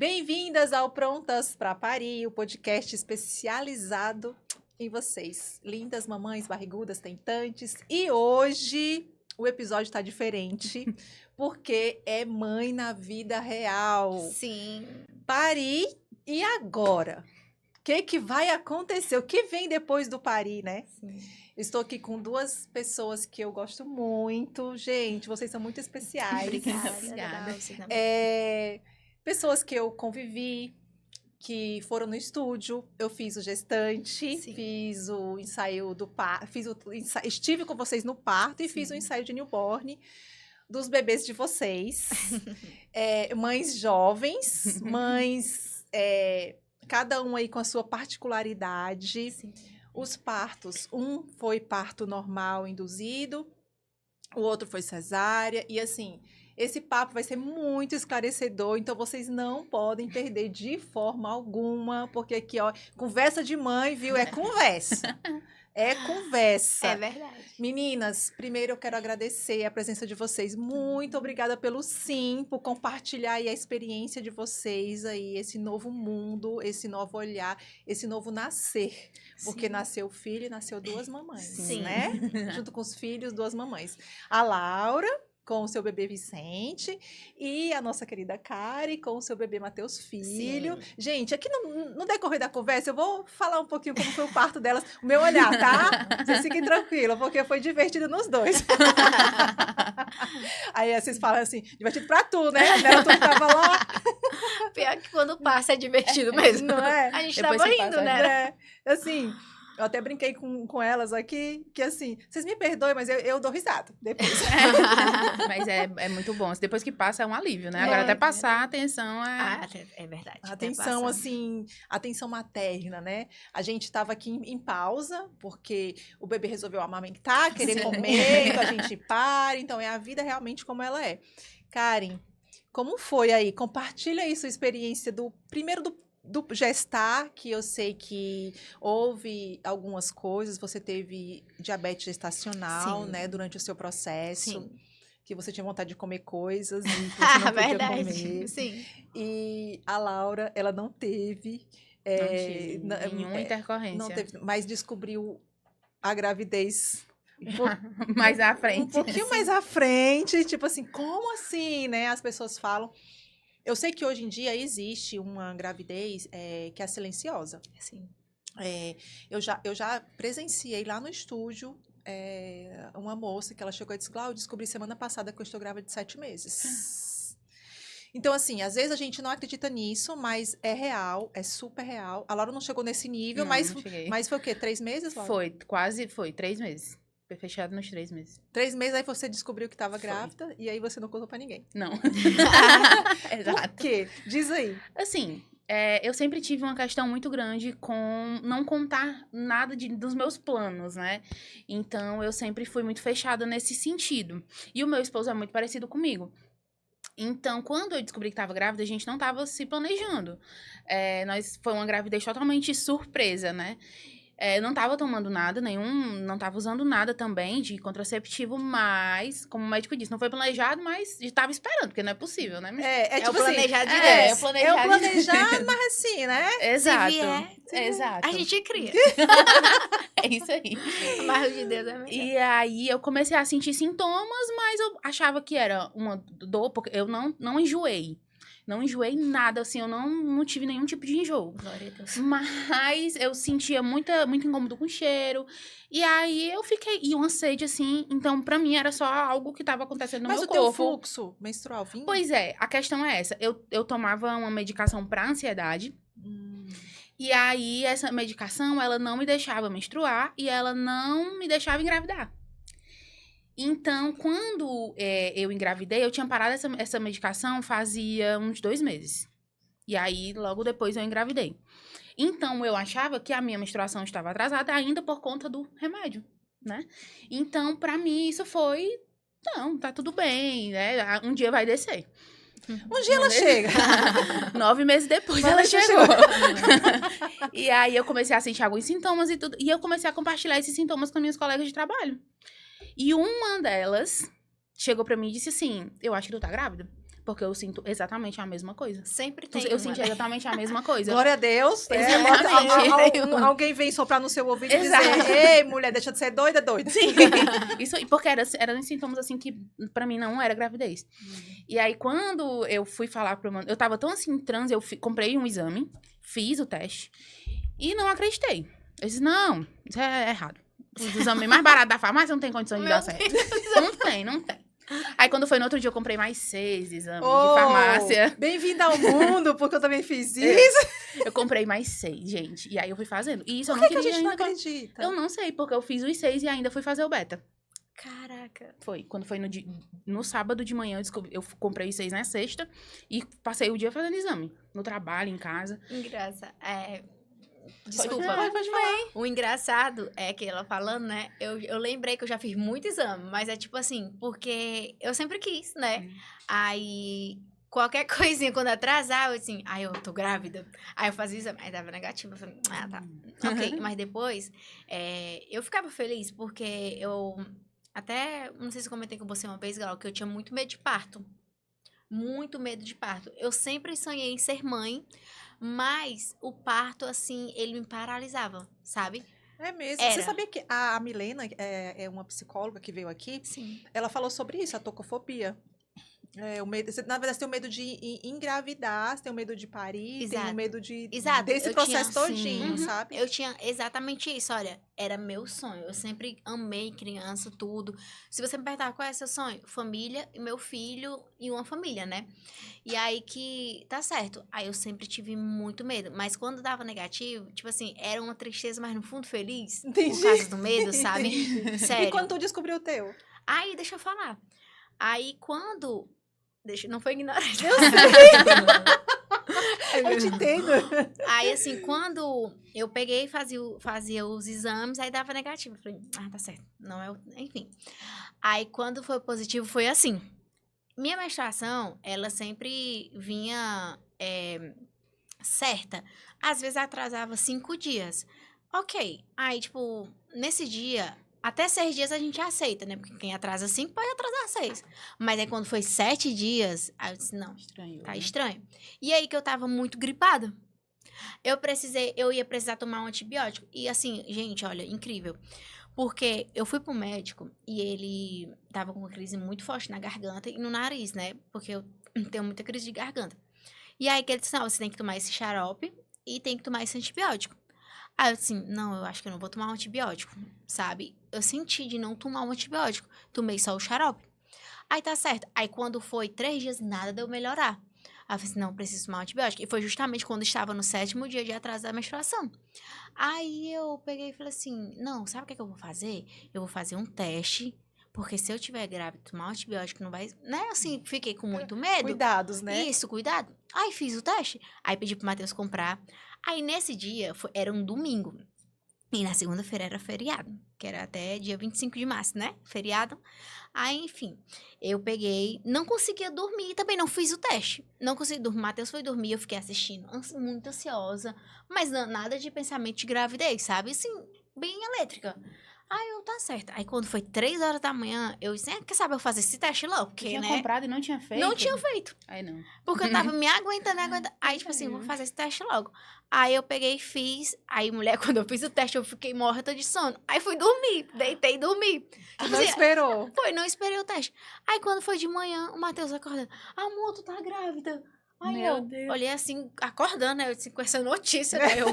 Bem-vindas ao Prontas para Parir, o podcast especializado em vocês, lindas mamães barrigudas, tentantes. E hoje o episódio está diferente, porque é mãe na vida real. Sim. Parir e agora? O que vai acontecer? O que vem depois do parir, né? Sim. Estou aqui com duas pessoas que eu gosto muito. Gente, vocês são muito especiais. Obrigada. Pessoas que eu convivi, que foram no estúdio. Eu fiz o gestante, Sim. fiz o ensaio do parto, estive com vocês no parto e fiz o ensaio de newborn dos bebês de vocês. Mães jovens, mães, cada um aí com a sua particularidade. Sim. Os partos, um foi parto normal induzido, o outro foi cesárea, e assim, esse papo vai ser muito esclarecedor, então vocês não podem perder de forma alguma, porque aqui, ó, conversa de mãe, viu? É conversa. É conversa. É verdade. Meninas, primeiro eu quero agradecer a presença de vocês. Muito obrigada pelo sim, por compartilhar aí a experiência de vocês aí, esse novo mundo, esse novo olhar, esse novo nascer. Porque nasceu o filho e nasceu duas mamães, Sim. né? Junto com os filhos, duas mamães. A Laura com o seu bebê Vicente e a nossa querida Kari com o seu bebê Matheus Filho. Sim. Gente, aqui no decorrer da conversa eu vou falar um pouquinho como foi o parto delas, o meu olhar, tá? Vocês fiquem tranquilos, porque foi divertido nos dois. Aí vocês falam assim, divertido pra tu, né? Tu tava lá. Pior que quando passa é divertido mesmo. Não é? A gente Depois tava que rindo, passa, né? Assim, eu até brinquei com elas aqui, que assim, vocês me perdoem, mas eu dou risada depois. Mas é muito bom. Depois que passa é um alívio, né? Agora até passar a atenção É verdade. Atenção, assim, atenção materna, né? A gente estava aqui em pausa, porque o bebê resolveu amamentar, querer comer, então a gente para. Então, é a vida realmente como ela é. Karen, como foi aí? Compartilha aí sua experiência do gestar, que eu sei que houve algumas coisas, você teve diabetes gestacional, Sim. né, durante o seu processo. Sim. Que você tinha vontade de comer coisas e que você não podia verdade. comer. Sim. E a Laura, ela não teve... não tive nenhuma intercorrência. Não teve, mas descobriu a gravidez... mais à frente. Um pouquinho mais à frente, tipo assim, como assim, né? As pessoas falam... Eu sei que hoje em dia existe uma gravidez que é silenciosa. Sim. Eu já presenciei lá no estúdio uma moça que ela chegou e disse, Cláudia, eu descobri semana passada que eu estou grávida de 7 meses. Então, assim, às vezes a gente não acredita nisso, mas é real, é super real. A Laura não chegou nesse nível, Não, mas, não cheguei. mas foi o quê? 3 meses, Laura? Foi 3 meses. Foi fechado nos 3 meses. 3 meses, aí você descobriu que estava grávida e aí você não contou pra ninguém. Não. Por Exato. quê? Diz aí. Assim, eu sempre tive uma questão muito grande com não contar nada dos meus planos, né? Então, eu sempre fui muito fechada nesse sentido. E o meu esposo é muito parecido comigo. Então, quando eu descobri que estava grávida, a gente não estava se planejando. Foi uma gravidez totalmente surpresa, né? Eu não estava tomando nada, não estava usando nada também de contraceptivo, mas, como o médico disse, não foi planejado, mas estava esperando, porque não é possível, né? Tipo o planejado assim, de Deus. É o planejado, mas assim, né? Exato. Se vier, Exato. a gente cria. É isso aí. Mas o de Deus é melhor. E aí eu comecei a sentir sintomas, mas eu achava que era uma dor, porque eu não enjoei. Não enjoei nada, assim, eu não tive nenhum tipo de enjoo. Glória a Deus. Mas eu sentia muito incômodo com o cheiro. E aí eu fiquei, e uma sede, assim, então pra mim era só algo que tava acontecendo no Mas meu o corpo. teu fluxo menstrual vinha? Pois é, a questão é essa. Eu tomava uma medicação pra ansiedade. E aí essa medicação, ela não me deixava menstruar e ela não me deixava engravidar. Então, quando eu engravidei, eu tinha parado essa medicação fazia uns 2 meses. E aí, logo depois, eu engravidei. Então, eu achava que a minha menstruação estava atrasada ainda por conta do remédio, né? Então, pra mim, isso foi... Não, tá tudo bem, né? Um dia vai descer. Um dia ela chega. 9 meses depois ela chegou. E aí, eu comecei a sentir alguns sintomas e tudo. E eu comecei a compartilhar esses sintomas com minhas colegas de trabalho. E uma delas chegou pra mim e disse assim, eu acho que tu tá grávida. Porque eu sinto exatamente a mesma coisa. Sempre tem Eu uma, senti né? exatamente a mesma coisa. Glória a Deus. Né? Exatamente. Alguém vem soprar no seu ouvido e Exato. dizer, ei, mulher, deixa de ser doida, doida. Sim. Isso, porque eram sintomas, assim, que pra mim não era gravidez. E aí, quando eu fui falar pro meu... Eu tava tão, assim, em transe, comprei um exame, fiz o teste e não acreditei. Eu disse, não, isso é errado. Os exames mais baratos da farmácia não tem condição de dar certo. Não tem. Aí, quando foi no outro dia, eu comprei mais 6 exames de farmácia. Bem-vinda ao mundo, porque eu também fiz isso. Eu comprei mais 6, gente. E aí, eu fui fazendo. E isso Por eu não que a queria gente não ainda. acredita? Eu não sei, porque eu fiz os 6 e ainda fui fazer o beta. Caraca. Foi. Quando foi no sábado de manhã, eu comprei os 6 na sexta. E passei o dia fazendo exame. No trabalho, em casa. Engraçado. Desculpa. Pode falar. O engraçado é que ela falando, né? Eu lembrei que eu já fiz muito exame, mas é tipo assim, porque eu sempre quis, né? Aí, qualquer coisinha, quando atrasava, eu assim, eu tô grávida. Aí eu fazia exame, aí dava negativo. Eu falei, tá. Ok, mas depois, eu ficava feliz, porque eu até, não sei se eu comentei com você uma vez, Gal, que eu tinha muito medo de parto. Muito medo de parto. Eu sempre sonhei em ser mãe, mas o parto, assim, ele me paralisava, sabe? É mesmo. Era. Você sabia que a Milena é uma psicóloga que veio aqui? Sim. Ela falou sobre isso, a tocofobia. O medo, na verdade, você tem o medo de engravidar, você tem o medo de parir, tem Exato. o medo de Exato. desse Eu processo tinha, todinho, sabe? Eu tinha exatamente isso, olha, era meu sonho. Eu sempre amei criança, tudo. Se você me perguntar qual é seu sonho, família, e meu filho e uma família, né? E aí que tá certo. Aí eu sempre tive muito medo, mas quando dava negativo, tipo assim, era uma tristeza, mas no fundo feliz, Entendi. por causa do medo, sabe? Entendi. Sério. E quando tu descobriu o teu? Aí, deixa eu falar. Aí quando não foi ignorante. Eu te entendo. Aí, assim, quando eu peguei e fazia os exames, aí dava negativo. Eu falei, tá certo. Não é Enfim. Aí, quando foi positivo, foi assim. Minha menstruação, ela sempre vinha certa. Às vezes atrasava 5 dias. Ok. Aí, tipo, nesse dia, até 6 dias a gente aceita, né? Porque quem atrasa 5 pode atrasar 6. Mas aí quando foi 7 dias, aí eu disse, não, Estranho. tá né? estranho. E aí que eu tava muito gripada. Eu ia precisar tomar um antibiótico. E assim, gente, olha, incrível. Porque eu fui pro médico e ele tava com uma crise muito forte na garganta e no nariz, né? Porque eu tenho muita crise de garganta. E aí que ele disse, não, você tem que tomar esse xarope e tem que tomar esse antibiótico. Aí eu disse, não, eu acho que eu não vou tomar um antibiótico, sabe? Eu senti de não tomar um antibiótico. Tomei só o xarope. Aí tá certo. Aí quando foi 3 dias, nada deu melhorar. Aí eu falei assim, não, preciso tomar um antibiótico. E foi justamente quando estava no 7º dia de atraso da menstruação. Aí eu peguei e falei assim, não, sabe o que eu vou fazer? Eu vou fazer um teste, porque se eu tiver grávida, tomar um antibiótico não vai... Né, assim, fiquei com muito medo. Cuidados, né? Isso, cuidado. Aí fiz o teste. Aí pedi pro Matheus comprar. Aí nesse dia, era um domingo. E na segunda-feira era feriado, que era até dia 25 de março, né? Feriado. Aí, enfim, eu peguei, não conseguia dormir, também não fiz o teste. Não consegui dormir, Matheus foi dormir, eu fiquei assistindo, muito ansiosa, mas nada de pensamento de gravidez, sabe? Assim, bem elétrica. Aí eu, tá certo. Aí quando foi 3 horas da manhã, eu disse, quer saber, eu vou fazer esse teste logo, porque, Tinha né? comprado e não tinha feito? Não tinha feito. Aí não. Porque eu tava me aguentando. Aí, tipo assim, vou fazer esse teste logo. Aí eu peguei e fiz. Aí, mulher, quando eu fiz o teste, eu fiquei morta de sono. Aí fui dormir, deitei e dormi. Tipo Não assim, esperou. foi, não esperei o teste. Aí quando foi de manhã, o Matheus acordando. Amor, tu tá grávida. Aí Meu eu Deus. olhei assim, acordando, né? Eu disse, com essa notícia, né? Eu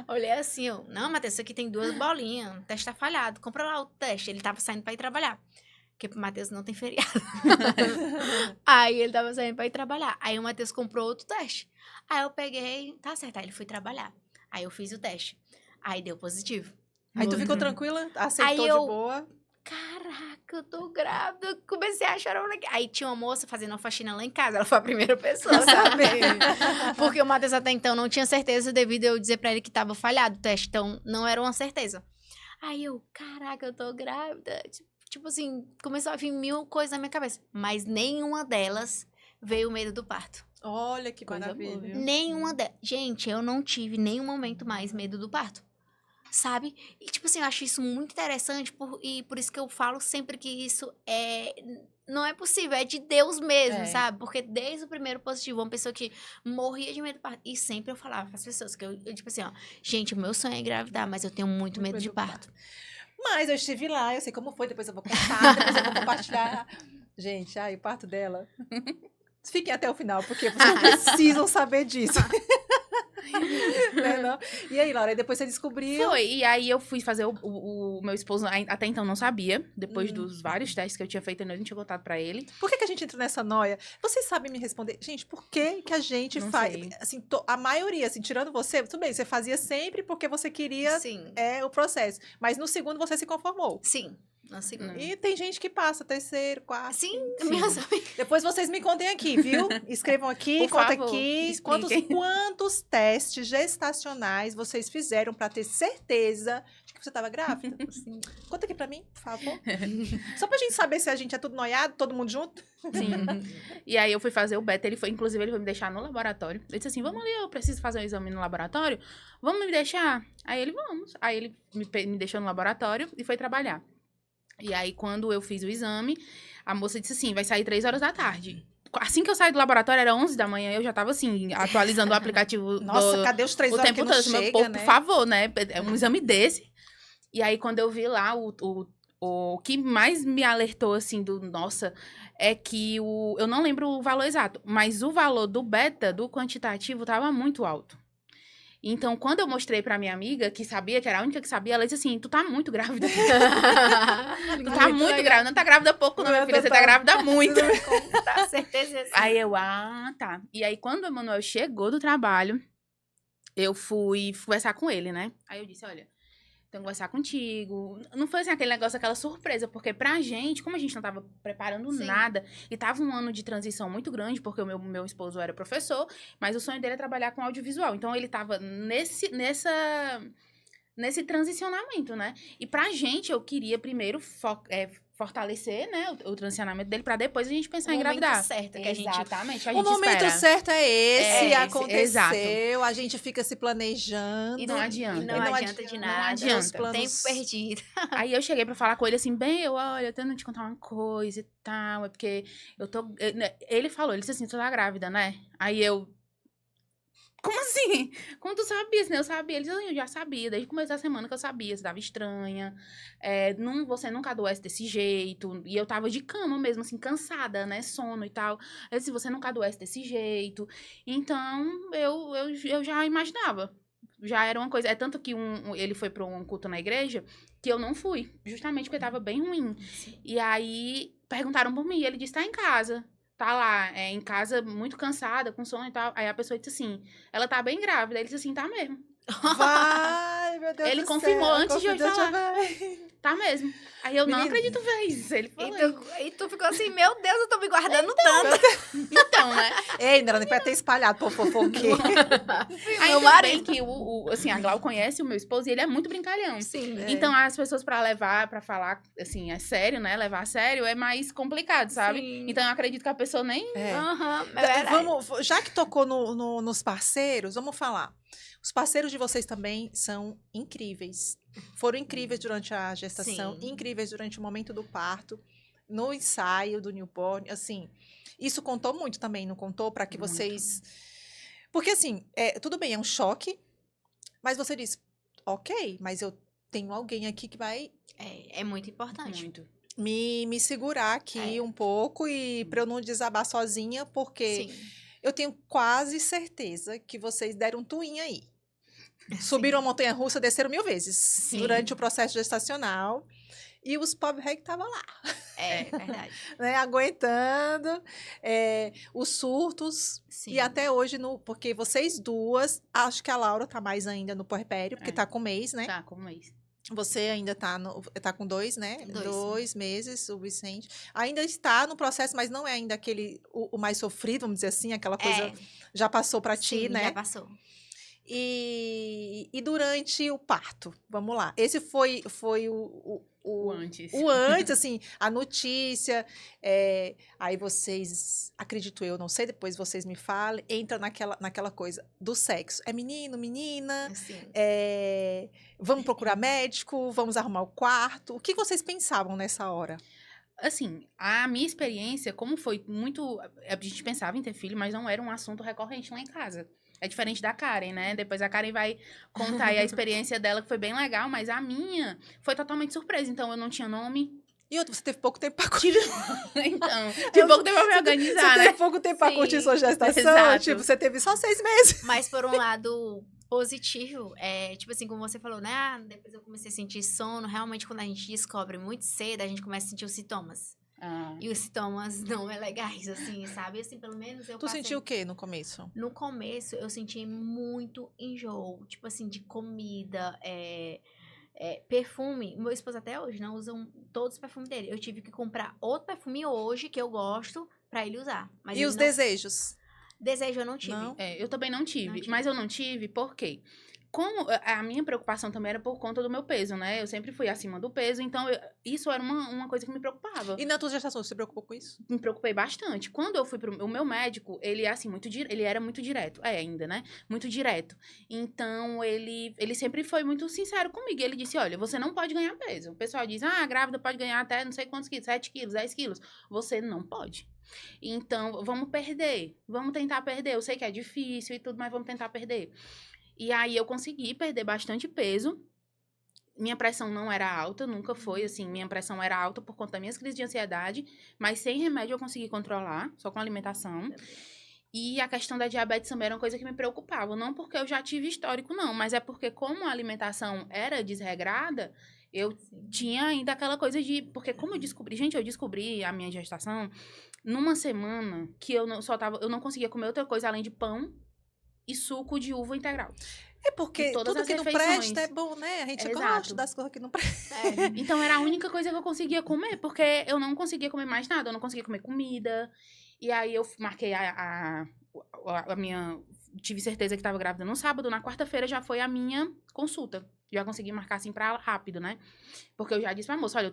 olhei assim, não, Matheus, isso aqui tem 2 bolinhas, o teste tá falhado. Compra lá o teste. Ele tava saindo pra ir trabalhar. Porque pro Matheus não tem feriado. Aí ele tava saindo pra ir trabalhar. Aí o Matheus comprou outro teste. Aí eu peguei, tá certo, aí ele foi trabalhar. Aí eu fiz o teste. Aí deu positivo. Aí tu ficou tranquila? Aceitou Aí de eu- boa? Caraca, eu tô grávida. Eu comecei a chorar. Aí tinha uma moça fazendo uma faxina lá em casa. Ela foi a primeira pessoa, sabe? Porque o Matheus até então não tinha certeza devido a eu dizer pra ele que tava falhado o teste. Então, não era uma certeza. Aí eu, caraca, eu tô grávida. Tipo assim, começou a vir 1000 coisas na minha cabeça. Mas nenhuma delas veio o medo do parto. Olha que Coisa boa, maravilha. viu? Nenhuma delas. Gente, eu não tive nenhum momento mais medo do parto. Sabe? E, tipo assim, eu acho isso muito interessante e por isso que eu falo sempre que isso não é possível, é de Deus mesmo, É. sabe? Porque desde o primeiro positivo, uma pessoa que morria de medo de parto. E sempre eu falava para as pessoas que eu, tipo assim, ó, gente, o meu sonho é engravidar, mas eu tenho muito medo de do parto. Mas eu estive lá, eu sei como foi, depois eu vou contar, depois eu vou compartilhar. Gente, o parto dela. Fiquem até o final, porque vocês precisam saber disso. Né, não? E aí, Laura, depois você descobriu. Foi, e aí eu fui fazer o meu esposo, até então não sabia, depois dos vários testes que eu tinha feito, eu não tinha contado pra ele. Por que a gente entra nessa noia? Vocês sabem me responder? Gente, por que a gente Não faz? sei. Assim, a maioria, assim, tirando você, tudo bem, você fazia sempre porque você queria Sim. o processo. Mas no segundo você se conformou. Sim. Na segunda. E tem gente que passa terceiro, quarto. Sim, quinto. minhas amigas. Depois vocês me contem aqui, viu? Escrevam aqui, Por conta favor, aqui. expliquem. Quantos testes gestacionais vocês fizeram pra ter certeza de que você estava grávida? Assim, conta aqui pra mim, por favor. Só pra gente saber se a gente é tudo noiado, todo mundo junto. Sim. E aí eu fui fazer o beta, inclusive ele foi me deixar no laboratório. Ele disse assim, vamos ali, eu preciso fazer um exame no laboratório, vamos me deixar? Aí ele, vamos. Aí ele me deixou no laboratório e foi trabalhar. E aí quando eu fiz o exame, a moça disse assim, vai sair 3 horas da tarde. Assim que eu saí do laboratório, era 11 da manhã, eu já tava assim, atualizando o aplicativo Nossa, cadê os 3 o horas tempo que não todo. chega, Meu povo, né? por favor, né? É um exame desse. E aí, quando eu vi lá, o que mais me alertou, assim, nossa, é que eu não lembro o valor exato, mas o valor do beta, do quantitativo, tava muito alto. Então, quando eu mostrei pra minha amiga, que sabia, que era a única que sabia, ela disse assim, tu tá muito grávida. Tu tá muito grávida. Não tá grávida pouco, não, minha filha. Você tá grávida muito. Tá, certeza. Aí eu, tá. E aí, quando o Emanuel chegou do trabalho, eu fui conversar com ele, né? Aí eu disse, olha, tenho que conversar contigo. Não foi assim aquele negócio, aquela surpresa, porque pra gente, como a gente não tava preparando Sim. nada, e tava um ano de transição muito grande, porque o meu esposo era professor, mas o sonho dele é trabalhar com audiovisual. Então ele tava nesse transicionamento, né? E pra gente, eu queria primeiro fortalecer, né, o transicionamento dele, pra depois a gente pensar em engravidar. Certo, que a gente... Exatamente, a O gente momento espera. certo é esse, aconteceu, exato. a gente fica se planejando. E não adianta. E não adianta de nada. Não adianta. Os planos... Tempo perdido. Aí eu cheguei pra falar com ele assim, olha, eu tenho que te contar uma coisa e tal, é porque eu tô... Ele falou, ele disse assim, tu tá grávida, né? Aí eu... Como assim? Como tu sabia? Eu sabia. Ele disse, eu já sabia, desde o começo da semana que eu sabia, você tava estranha, você nunca adoece desse jeito, e eu tava de cama mesmo, assim, cansada, né, sono e tal. Ele disse, você nunca adoece desse jeito. Então, eu já imaginava. Já era uma coisa, é tanto que ele foi pra um culto na igreja, que eu não fui, justamente porque tava bem ruim. Sim. E aí, perguntaram por mim, e ele disse, tá em casa. Tá lá, em casa, muito cansada, com sono e tal. Aí a pessoa disse assim, ela tá bem grávida. Ele disse assim, tá mesmo. Vai, meu Deus Ele do confirmou céu, antes de eu falar. Tá mesmo. Aí eu não Menina. acredito ver isso. Ele falou. E tu ficou assim, meu Deus, eu tô me guardando tanto. Então, né? Ei, ainda nem vai ter espalhado por fofoqueiro. Ainda marido. bem que assim, a Glau conhece o meu esposo e ele é muito brincalhão. Sim. Então, as pessoas pra levar, pra falar, assim, é sério, né? Levar a sério é mais complicado, sabe? Sim. Então, eu acredito que a pessoa nem... Aham, é verdade. Já que tocou nos parceiros, vamos falar. Os parceiros de vocês também são incríveis. Foram incríveis durante a gestação, Sim. incríveis durante o momento do parto, no ensaio do newborn. Assim, isso contou muito também, não contou? Para que Muito. vocês... Porque, assim, tudo bem, é um choque, mas você diz, ok, mas eu tenho alguém aqui que vai É muito importante. Muito. me segurar aqui um pouco e para eu não desabar sozinha, porque Sim. eu tenho quase certeza que vocês deram um twin aí. Subiram a montanha-russa, desceram 1000 vezes durante o processo gestacional. E os pobres rei que estavam lá, É verdade. né? Aguentando os surtos. Sim. E até hoje, porque vocês duas, acho que a Laura tá mais ainda no puerpério, porque tá com mês, né? Tá, como é isso? Você ainda tá com 2, né? 2, 2 meses, o Vicente. Ainda está no processo, mas não é ainda o mais sofrido, vamos dizer assim, aquela coisa já passou para ti, Sim, né? já passou. E durante o parto, vamos lá. Esse foi O antes. o antes, assim, a notícia. Aí vocês, acredito eu, não sei, depois vocês me falem, entra naquela coisa do sexo. É menino, menina? Sim. Vamos procurar médico? Vamos arrumar o quarto? O que vocês pensavam nessa hora? Assim, a minha experiência, como foi muito... A gente pensava em ter filho, mas não era um assunto recorrente lá em casa. É diferente da Karen, né? Depois a Karen vai contar aí a experiência dela, que foi bem legal, mas a minha foi totalmente surpresa. Então, eu não tinha nome. E outra, você teve pouco tempo pra curtir. Tive... Então, tive pouco tempo pra me organizar, Você né? teve pouco tempo pra curtir Sim, sua gestação. exato. Tipo, você teve só 6 meses. Mas por um lado positivo, tipo assim, como você falou, né? Ah, depois eu comecei a sentir sono. Realmente, quando a gente descobre muito cedo, a gente começa a sentir os sintomas. Ah, E os sintomas não é legais, assim, sabe? Assim, pelo menos eu Tu passei... sentiu o quê no começo? No começo, eu senti muito enjoo. Tipo assim, de comida, perfume. Meu esposo até hoje não usa todos os perfumes dele. Eu tive que comprar outro perfume hoje, que eu gosto, pra ele usar. Mas E ele os não... desejos? Desejo eu não tive. Não? eu também não tive. Não tive. Mas eu não tive por quê? Como a minha preocupação também era por conta do meu peso, né? Eu sempre fui acima do peso, então isso era uma coisa que me preocupava. E na tua gestação, você se preocupou com isso? Me preocupei bastante. Quando eu fui o meu médico, ele é assim, ele era muito direto. É ainda, né? Muito direto. Então, ele sempre foi muito sincero comigo. Ele disse, olha, você não pode ganhar peso. O pessoal diz, a grávida pode ganhar até não sei quantos quilos, 7 quilos, 10 quilos. Você não pode. Então, vamos perder. Vamos tentar perder. Eu sei que é difícil e tudo, mas vamos tentar perder. E aí, eu consegui perder bastante peso. Minha pressão não era alta, nunca foi, assim, minha pressão era alta por conta das minhas crises de ansiedade, mas sem remédio eu consegui controlar, só com alimentação. E a questão da diabetes também era uma coisa que me preocupava, não porque eu já tive histórico, não, mas é porque como a alimentação era desregrada, eu tinha ainda aquela coisa de... Porque como eu descobri a minha gestação numa semana que eu não conseguia comer outra coisa além de pão e suco de uva integral. É porque E todas tudo as que não refeições. presta é bom, né? A gente Exato. gosta das coisas que não prestam. Então, era a única coisa que eu conseguia comer, porque eu não conseguia comer mais nada. Eu não conseguia comer comida. E aí, eu marquei a minha... Tive certeza que estava grávida no sábado. Na quarta-feira, já foi a minha consulta. Já consegui marcar, assim, pra rápido, né? Porque eu já disse pra moça, olha,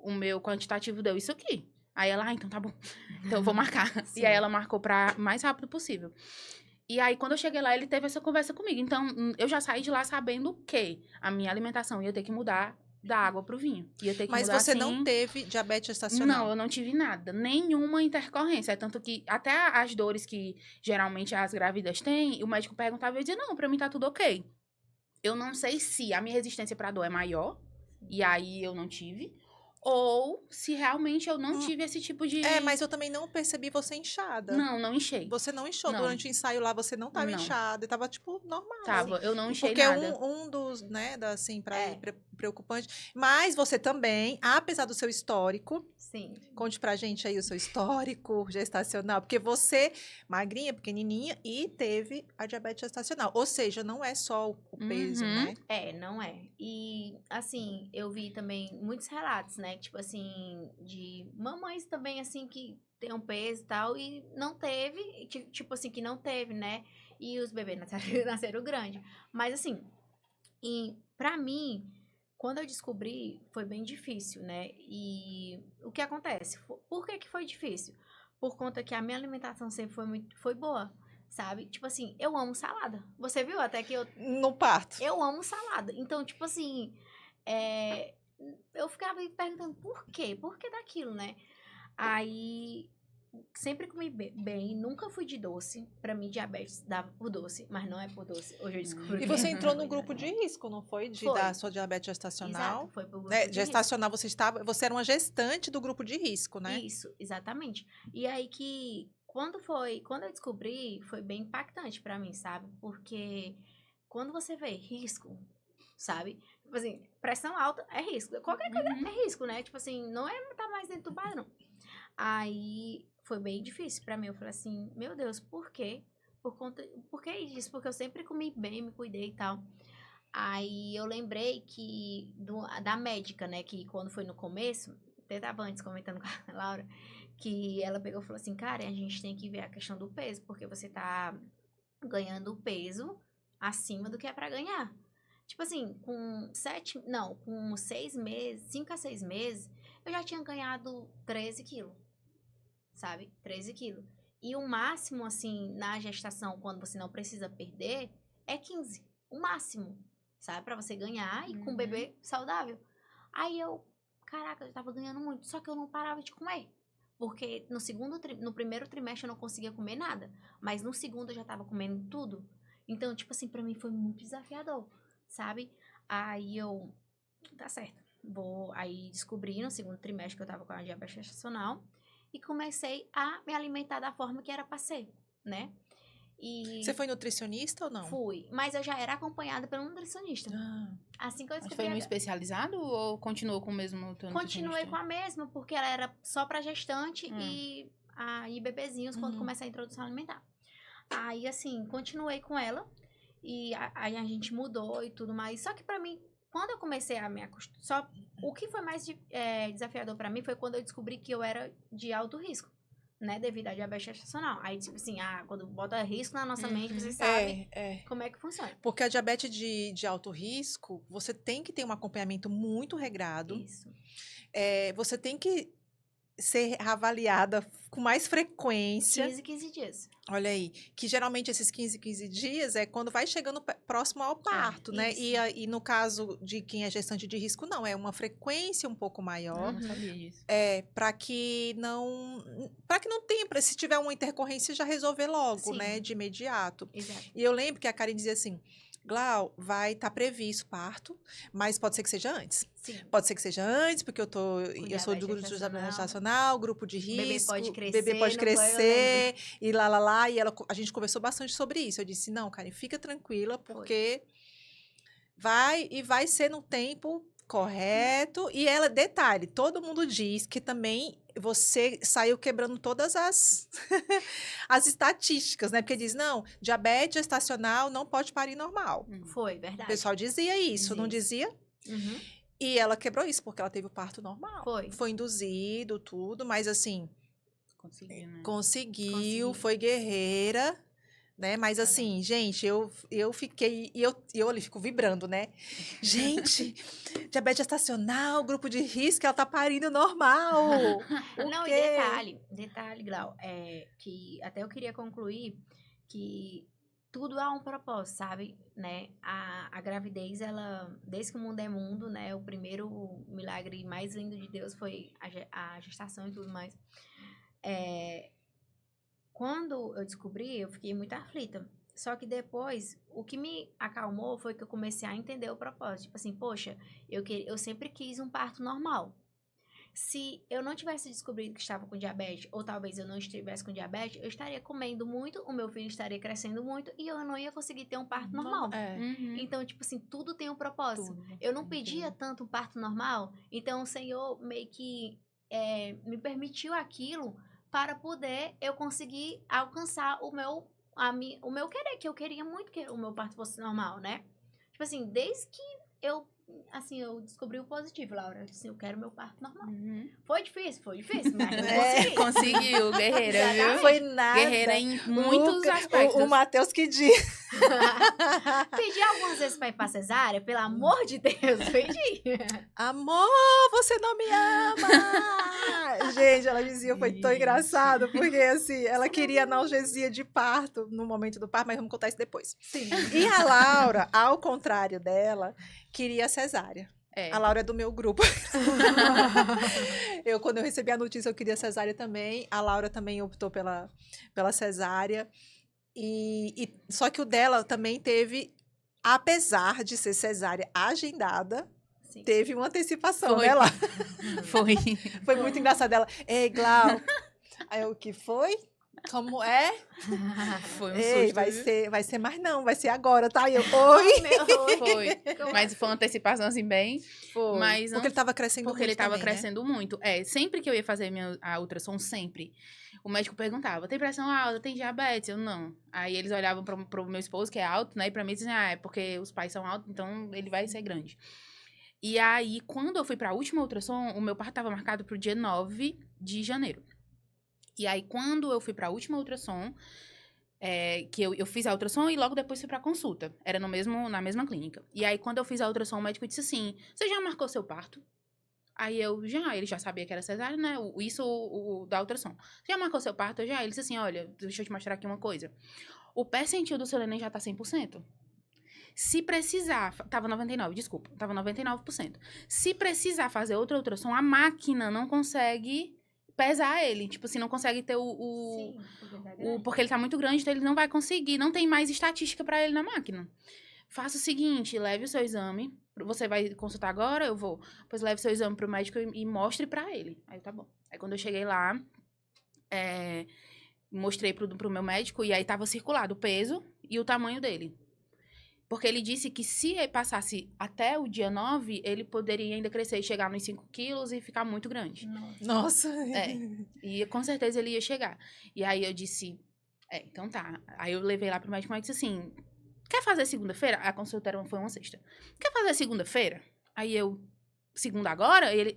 o meu quantitativo deu isso aqui. Aí ela, então tá bom. Então, eu vou marcar. Sim. E aí, ela marcou pra mais rápido possível. E aí, quando eu cheguei lá, ele teve essa conversa comigo. Então, eu já saí de lá sabendo que a minha alimentação ia ter que mudar da água pro vinho. Ia ter que Mas mudar, você assim... não teve diabetes Não, gestacional? eu não tive nada. Nenhuma intercorrência. Tanto que até as dores que geralmente as grávidas têm, o médico perguntava e eu dizia, não, pra mim tá tudo ok. Eu não sei se a minha resistência pra dor é maior, e aí eu não tive, ou se realmente eu não tive esse tipo de... Mas eu também não percebi você inchada. Não inchei. Você não inchou. Não. Durante o ensaio lá, você não tava Não. inchada. Tava, tipo, normal. Tava, assim. eu não inchei Porque nada. um dos, né, assim, É. preocupante. Mas você também, apesar do seu histórico, Sim. conte pra gente aí o seu histórico gestacional. Porque você, magrinha, pequenininha, e teve a diabetes gestacional. Ou seja, não é só o peso, Uhum. né? Não é. E, assim, eu vi também muitos relatos, né? Tipo assim, de mamães também, assim, que tem um peso e tal, e não teve, tipo assim, que não teve, né? E os bebês nasceram grande. Mas, assim, pra mim, quando eu descobri, foi bem difícil, né? E o que acontece? Por que que foi difícil? Por conta que a minha alimentação sempre foi boa. Sabe? Tipo assim, eu amo salada. Você viu até que No parto. eu amo salada. Então, tipo assim, eu ficava me perguntando por quê? Por que daquilo, né? Aí, sempre comi bem, nunca fui de doce. Pra mim, diabetes dava por doce, mas não é por doce. Hoje eu descobri. E que você é entrou por no grupo de risco, não foi? De Foi. dar sua diabetes gestacional. Exato, foi pro grupo Né? de risco. Gestacional, você era uma gestante do grupo de risco, né? Isso, exatamente. E aí que, quando eu descobri, foi bem impactante pra mim, sabe? Porque quando você vê risco, sabe? Tipo assim, pressão alta é risco. Qualquer coisa é risco, né? Tipo assim, não é tá mais dentro do bairro, não. Aí foi bem difícil pra mim. Eu falei assim, meu Deus, por quê? Por que isso? Porque eu sempre comi bem, me cuidei e tal. Aí eu lembrei que da médica, né? Que quando foi no começo, até tava antes comentando com a Laura, que ela pegou e falou assim, cara, a gente tem que ver a questão do peso, porque você tá ganhando peso acima do que é pra ganhar. Tipo assim, com 6 meses, 5 a 6 meses, eu já tinha ganhado 13 quilos, sabe? 13 quilos. E o máximo, assim, na gestação, quando você não precisa perder, é 15. O máximo, sabe? Pra você ganhar e com um bebê saudável. Aí eu, caraca, eu tava ganhando muito. Só que eu não parava de comer. Porque no primeiro trimestre eu não conseguia comer nada. Mas no segundo eu já tava comendo tudo. Então, tipo assim, pra mim foi muito desafiador, sabe? Aí eu, tá certo. Aí descobri no segundo trimestre que eu tava com a diabetes gestacional. E comecei a me alimentar da forma que era pra ser, né? E Você foi nutricionista ou não? fui, mas eu já era acompanhada pelo nutricionista. Assim que eu Mas descobri. foi um especializado ou continuou com o mesmo teu Continuei com nutricionista? a mesma, porque ela era só pra gestante e bebezinhos quando começa a introdução alimentar. Aí, assim, continuei com ela. E aí a gente mudou e tudo mais. Só que pra mim, quando eu comecei a me acostumar. O que foi mais desafiador pra mim foi quando eu descobri que eu era de alto risco, né? Devido à diabetes gestacional. Aí, tipo assim, quando bota risco na nossa mente, você sabe como é que funciona. Porque a diabetes de alto risco, você tem que ter um acompanhamento muito regrado. Isso. Você tem que ser avaliada com mais frequência. 15 dias. Olha aí, que geralmente esses 15 dias é quando vai chegando próximo ao parto, né? isso. E no caso de quem é gestante de risco, não, é uma frequência um pouco maior. Não sabia disso. Para que não tenha, se tiver uma intercorrência, já resolver logo, Sim. né? De imediato. Exato. E eu lembro que a Karen dizia assim, Glau, vai estar previsto parto, mas pode ser que seja antes. Sim. Pode ser que seja antes, porque eu sou do grupo de diabetes gestacional, grupo de risco. Bebê pode crescer, e lá. E a gente conversou bastante sobre isso. Eu disse, não, Karen, fica tranquila, porque vai ser no tempo correto. E detalhe, todo mundo diz que também você saiu quebrando todas as estatísticas, né? Porque diz, não, diabetes gestacional não pode parir normal. Foi, verdade. O pessoal dizia isso, não dizia? Uhum. E ela quebrou isso, porque ela teve o parto normal. Foi Induzido, tudo, mas assim... Conseguiu, né? Conseguiu, foi guerreira, né? Mas assim, gente, eu fiquei... E eu ali fico vibrando, né? Gente, diabetes gestacional, grupo de risco, ela tá parindo normal. Não, e detalhe, Glau, que até eu queria concluir que tudo há um propósito, sabe? Né? A gravidez, ela, desde que o mundo é mundo, né? O primeiro milagre mais lindo de Deus foi a gestação e tudo mais. Quando eu descobri, eu fiquei muito aflita. Só que depois, o que me acalmou foi que eu comecei a entender o propósito. Tipo assim, poxa, eu sempre quis um parto normal. Se eu não tivesse descobrido que estava com diabetes, ou talvez eu não estivesse com diabetes, eu estaria comendo muito, o meu filho estaria crescendo muito, e eu não ia conseguir ter um parto normal. Então, tipo assim, tudo tem um propósito. Eu não pedia tanto um parto normal, então o Senhor meio que me permitiu aquilo para poder eu conseguir alcançar o meu querer, que eu queria muito que o meu parto fosse normal, né? Tipo assim, desde que eu descobri o positivo, Laura. Assim, eu quero meu parto normal. Foi difícil, mas eu consegui. Conseguiu, guerreira, viu? Não foi nada. Guerreira em muitos aspectos. O Matheus que diz. Pedi algumas vezes pra ir pra cesárea, pelo amor de Deus, pedi. Amor, você não me ama! Gente, ela dizia, foi tão engraçado, porque assim, ela queria analgesia de parto no momento do parto, mas vamos contar isso depois. Sim. E a Laura, ao contrário dela, queria cesárea. A Laura é do meu grupo. Quando eu recebi a notícia, eu queria cesárea também. A Laura também optou pela cesárea. Só que o dela também teve, apesar de ser cesárea agendada, teve uma antecipação, né, Laura? Foi muito engraçado. Ela, ei, Glau. Aí o que foi? Como é? Foi um susto. Vai ser mais não, vai ser agora, tá? Oi? Foi. Mas foi uma antecipação assim bem. Foi. Mas porque ele tava crescendo muito. Porque ele tava também, crescendo muito. Sempre que eu ia fazer a ultrassom, sempre. O médico perguntava: tem pressão alta, tem diabetes? Eu não. Aí eles olhavam pro meu esposo, que é alto, né? E pra mim diziam: é porque os pais são altos, então ele vai ser grande. E aí, quando eu fui pra última ultrassom, o meu parto tava marcado pro dia 9 de janeiro. E aí, quando eu fui pra última ultrassom, que eu fiz a ultrassom e logo depois fui pra consulta. Era na mesma clínica. E aí, quando eu fiz a ultrassom, o médico disse assim: você já marcou seu parto? Aí ele já sabia que era cesárea, né? O da ultrassom. Você já marcou seu parto? Ele disse assim: olha, deixa eu te mostrar aqui uma coisa. O percentil do seu neném já tá 100%. Se precisar, tava 99%, desculpa, tava 99%. Se precisar fazer outro ultrassom, a máquina não consegue pesar ele. Tipo assim, não consegue ter Sim, porque ele tá muito grande, então ele não vai conseguir, não tem mais estatística pra ele na máquina. Faça o seguinte, leve o seu exame, você vai consultar agora? Eu vou. Pois leve o seu exame pro médico e mostre pra ele. Aí tá bom. Aí quando eu cheguei lá, mostrei pro meu médico e aí tava circulado o peso e o tamanho dele. Porque ele disse que se ele passasse até o dia 9, ele poderia ainda crescer e chegar nos 5 quilos e ficar muito grande. Nossa. E com certeza ele ia chegar. E aí eu disse, então tá. Aí eu levei lá pro médico e disse assim, quer fazer segunda-feira? A consulta foi uma sexta. Quer fazer segunda-feira? Aí eu, segunda agora? E ele,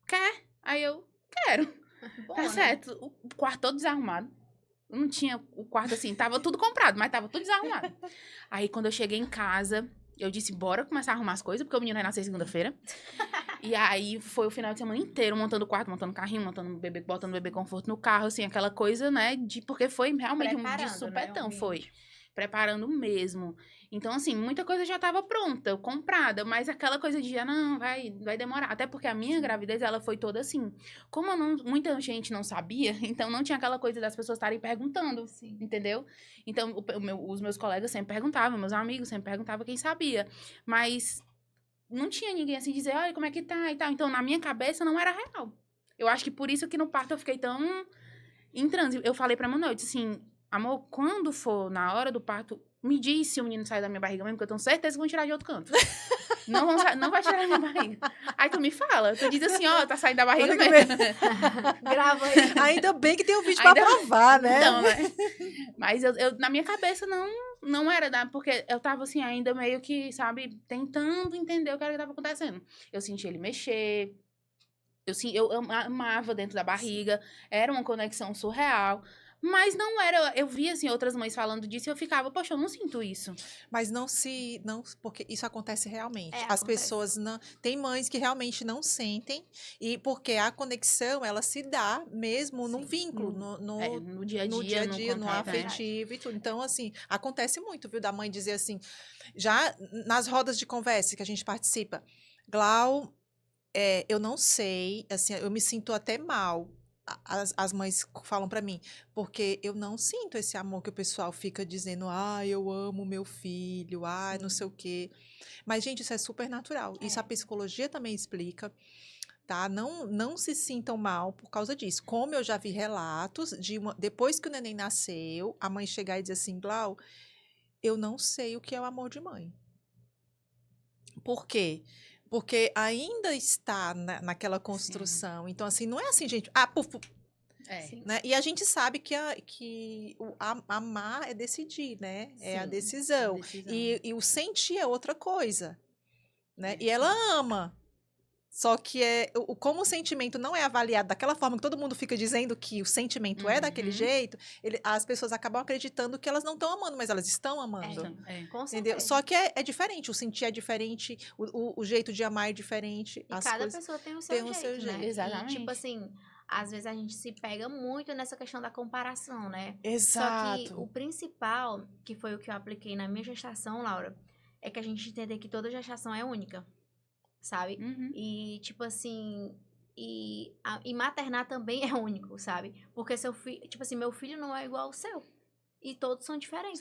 quer? Aí eu, quero. Bom, Tá né? certo. O quarto todo desarrumado. Não tinha o quarto assim, tava tudo comprado, mas tava tudo desarrumado. Aí quando eu cheguei em casa, eu disse, bora começar a arrumar as coisas, porque o menino vai nascer segunda-feira. E aí foi o final de semana inteiro montando o quarto, montando o carrinho, montando o bebê, botando o bebê conforto no carro, assim, aquela coisa, né, porque foi realmente de Preparando, supetão, né, foi. Preparando mesmo. Então, assim, muita coisa já estava pronta, comprada, mas aquela coisa de, não, vai demorar. Até porque a minha gravidez, ela foi toda assim. Como muita gente não sabia, então não tinha aquela coisa das pessoas estarem perguntando, Sim. entendeu? Então, os meus colegas sempre perguntavam, meus amigos sempre perguntavam quem sabia. Mas não tinha ninguém assim dizer, olha, como é que tá e tal. Então, na minha cabeça, não era real. Eu acho que por isso que no parto eu fiquei tão em transe. Eu falei pra Manoel, disse assim, amor, quando for na hora do parto, me diz se o menino sai da minha barriga mesmo, porque eu tenho certeza que vão tirar de outro canto. Não vai tirar da minha barriga. Aí tu me fala, tu diz assim, tá saindo da barriga mesmo. Grava aí. Ainda bem que tem um vídeo pra provar, né? Então, né? Mas eu na minha cabeça não era, porque eu tava assim, ainda meio que, sabe, tentando entender o que era que tava acontecendo. Eu senti ele mexer, eu amava dentro da barriga, era uma conexão surreal. Mas não era, eu via, assim, outras mães falando disso e eu ficava, poxa, eu não sinto isso. Mas porque isso acontece realmente. As Acontece. pessoas não, tem mães que realmente não sentem e porque a conexão ela se dá mesmo num Sim. vínculo, No dia a no dia, no contato, né? afetivo e tudo. Então, assim, acontece muito, viu, da mãe dizer assim, já nas rodas de conversa que a gente participa, Glau, eu não sei, assim, eu me sinto até mal. As mães falam pra mim, porque eu não sinto esse amor que o pessoal fica dizendo, eu amo meu filho, não sei o quê. Mas, gente, isso é super natural. Isso a psicologia também explica, tá? Não se sintam mal por causa disso. Como eu já vi relatos depois que o neném nasceu, a mãe chegar e dizer assim, Glau, eu não sei o que é o amor de mãe. Por quê? Porque ainda está naquela construção. Então, assim, não é assim, gente. Sim. Né? E a gente sabe que amar é decidir, né? É a Sim, decisão. a decisão. E o sentir é outra coisa. Né? É, E ela ama. Só que como o sentimento não é avaliado daquela forma que todo mundo fica dizendo que o sentimento é daquele jeito, as pessoas acabam acreditando que elas não estão amando, mas elas estão amando. Com Entendeu? certeza. Só que é diferente, o sentir é diferente, o jeito de amar é diferente. E cada pessoa tem o seu jeito, né? Exatamente. E, tipo assim, às vezes a gente se pega muito nessa questão da comparação, né? Exato. Só que o principal, que foi o que eu apliquei na minha gestação, Laura, é que a gente entender que toda gestação é única, sabe? E, tipo assim, e maternar também é único, sabe? Porque seu filho, tipo assim, meu filho não é igual ao seu. E todos são diferentes.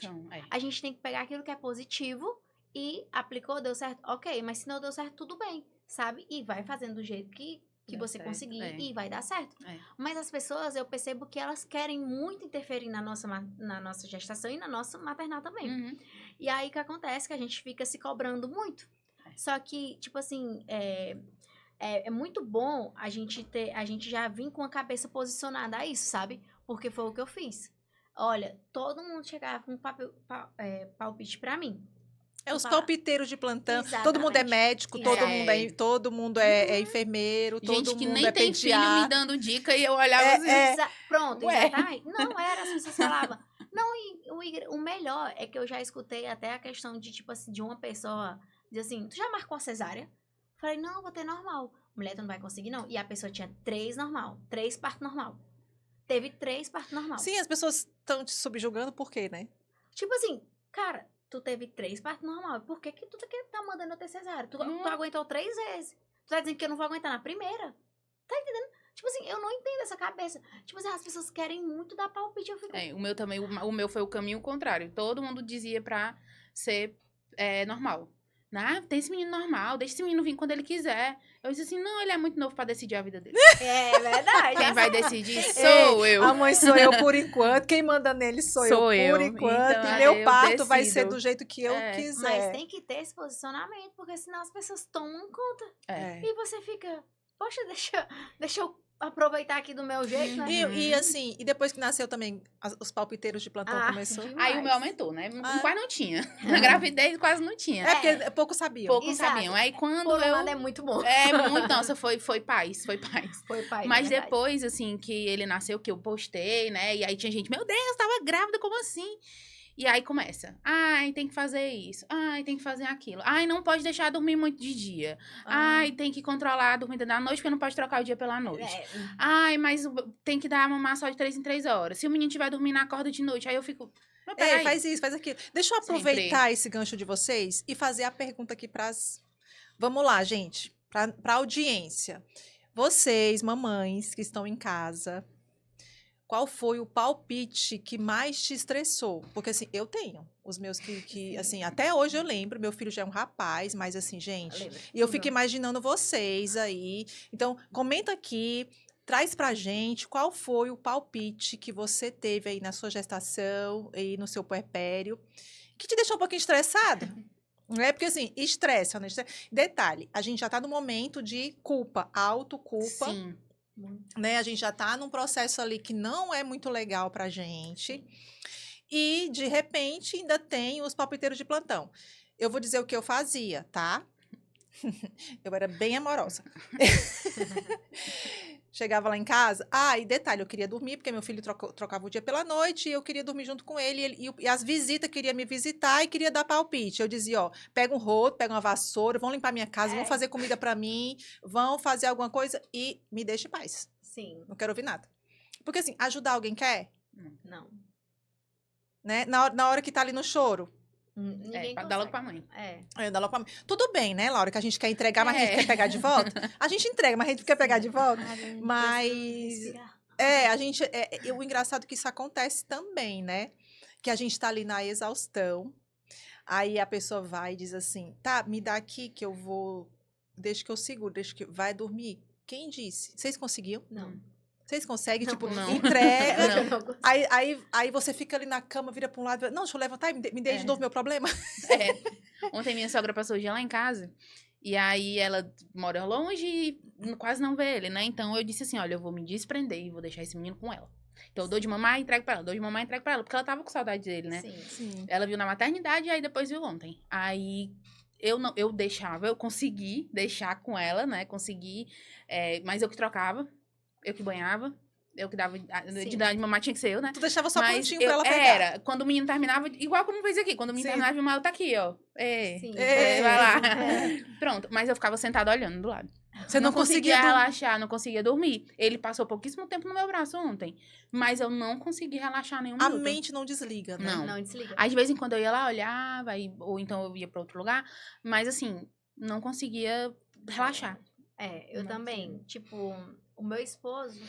A gente tem que pegar aquilo que é positivo e aplicou, deu certo, ok, mas se não deu certo, tudo bem, sabe? E vai fazendo do jeito que você conseguir e vai dar certo. Mas as pessoas, eu percebo que elas querem muito interferir na nossa gestação e na nossa maternal também. E aí, o que acontece? Que a gente fica se cobrando muito. Só que, tipo assim, é muito bom a gente já vir com a cabeça posicionada a isso, sabe? Porque foi o que eu fiz. Olha, todo mundo chegava com um palpite pra mim. Os palpiteiros de plantão. Exatamente. Todo mundo é médico, todo mundo é enfermeiro, gente todo que mundo nem é tem pediatra. filho me dando dica e eu olhava assim. Pronto, exatamente. Não era, as pessoas falavam. Não, e o melhor é que eu já escutei até a questão de, tipo assim, de uma pessoa dizer assim, tu já marcou a cesárea? Falei, não, vou ter normal. Mulher, tu não vai conseguir, não. E a pessoa tinha 3 normal, 3 parto normal. Teve 3 partos normal. Sim, as pessoas estão te subjugando por quê, né? Tipo assim, cara, tu teve 3 partos normal. Por que tu tá mandando eu ter cesárea? Tu aguentou 3 vezes. Tu tá dizendo que eu não vou aguentar na primeira? Tá entendendo? Tipo assim, eu não entendo essa cabeça. Tipo assim, as pessoas querem muito dar palpite. Eu fico... O meu também, o meu foi o caminho contrário. Todo mundo dizia pra ser normal. Tem esse menino normal, deixa esse menino vir quando ele quiser. Eu disse assim, não, ele é muito novo pra decidir a vida dele. É verdade. Quem vai decidir sou eu. A mãe sou eu por enquanto, quem manda nele sou eu por enquanto. Então, e meu eu parto vai decido. ser do jeito que eu quiser. Mas tem que ter esse posicionamento, porque senão as pessoas tomam conta. É. E você fica, poxa, deixa eu aproveitar aqui do meu jeito, né? E assim, e depois que nasceu também, os palpiteiros de plantão começou? demais. Aí o meu aumentou, né? Quase não tinha. Na gravidez quase não tinha. É porque poucos sabiam. Poucos sabiam. Aí quando Por um lado é muito bom. Muito, nossa, foi paz. Foi pai, Mas é verdade. depois, assim, que ele nasceu, que eu postei, né? E aí tinha gente, meu Deus, tava grávida, como assim? E aí começa, ai, tem que fazer isso, ai, tem que fazer aquilo, ai, não pode deixar dormir muito de dia, ai, tem que controlar a dormida da noite, porque não pode trocar o dia pela noite. Ai, mas tem que dar mamar só de 3 em 3 horas. Se o menino estiver dormindo, acorda de noite. Aí eu fico, faz isso, faz aquilo. Deixa eu aproveitar esse gancho de vocês e fazer a pergunta aqui Vamos lá, gente, pra audiência. Vocês, mamães que estão em casa, qual foi o palpite que mais te estressou? Porque, assim, eu tenho os meus que assim, até hoje eu lembro, meu filho já é um rapaz, mas assim, gente, e eu fico imaginando vocês aí. Então, comenta aqui, traz pra gente qual foi o palpite que você teve aí na sua gestação e no seu puerpério, que te deixou um pouquinho estressado. Não é porque, assim, estresse, né? Detalhe, a gente já tá no momento de culpa, autoculpa. Sim. Né? A gente já tá num processo ali que não é muito legal pra gente. E, de repente, ainda tem os palpiteiros de plantão. Eu vou dizer o que eu fazia, tá? Eu era bem amorosa. Chegava lá em casa, e detalhe, eu queria dormir, porque meu filho trocava o dia pela noite, e eu queria dormir junto com ele, e as visitas queriam me visitar e queria dar palpite. Eu dizia, pega um rodo, pega uma vassoura, vão limpar minha casa, vão fazer comida pra mim, vão fazer alguma coisa e me deixe em paz. Sim. Não quero ouvir nada. Porque assim, ajudar alguém quer? Não. Né? Na hora que tá ali no choro. Dá logo pra mãe. Dá logo pra mãe. Tudo bem, né, Laura? Que a gente quer entregar, mas a gente quer pegar de volta. A gente entrega, mas a gente quer pegar de volta. Mas o engraçado é que isso acontece também, né? Que a gente tá ali na exaustão. Aí a pessoa vai e diz assim, tá, me dá aqui que eu vou, deixa que eu seguro, deixa que vai dormir. Quem disse? Vocês conseguiam? Não. Vocês conseguem, Não. entrega. Não. Aí você fica ali na cama, vira pra um lado. Não, deixa eu levantar e me dê de novo meu problema. Ontem minha sogra passou o dia lá em casa. E aí ela mora longe e quase não vê ele, né? Então eu disse assim, olha, eu vou me desprender e vou deixar esse menino com ela. Então eu dou de mamar e entrego pra ela, dou de mamar e entrego pra ela. Porque ela tava com saudade dele, né? Sim. Ela viu na maternidade e aí depois viu ontem. Aí eu deixava, eu consegui deixar com ela, né? Consegui, mas eu que trocava. Eu que banhava, eu que dava de dar de mamar, tinha que ser eu, né? Tu deixava só prontinho pra ela pegar. Era, quando o menino terminava, igual como fez aqui, quando o menino terminava de mamar, eu tá aqui, ó. Vai lá. Pronto, mas eu ficava sentada olhando do lado. Você não conseguia relaxar, não conseguia dormir. Ele passou pouquíssimo tempo no meu braço ontem, mas eu não consegui relaxar nenhum minuto. A mente não desliga, né? Não desliga. Aí, de vez em quando, eu ia lá, olhava, ou então eu ia pra outro lugar, mas assim, não conseguia relaxar. Eu também. Tipo, o meu esposo,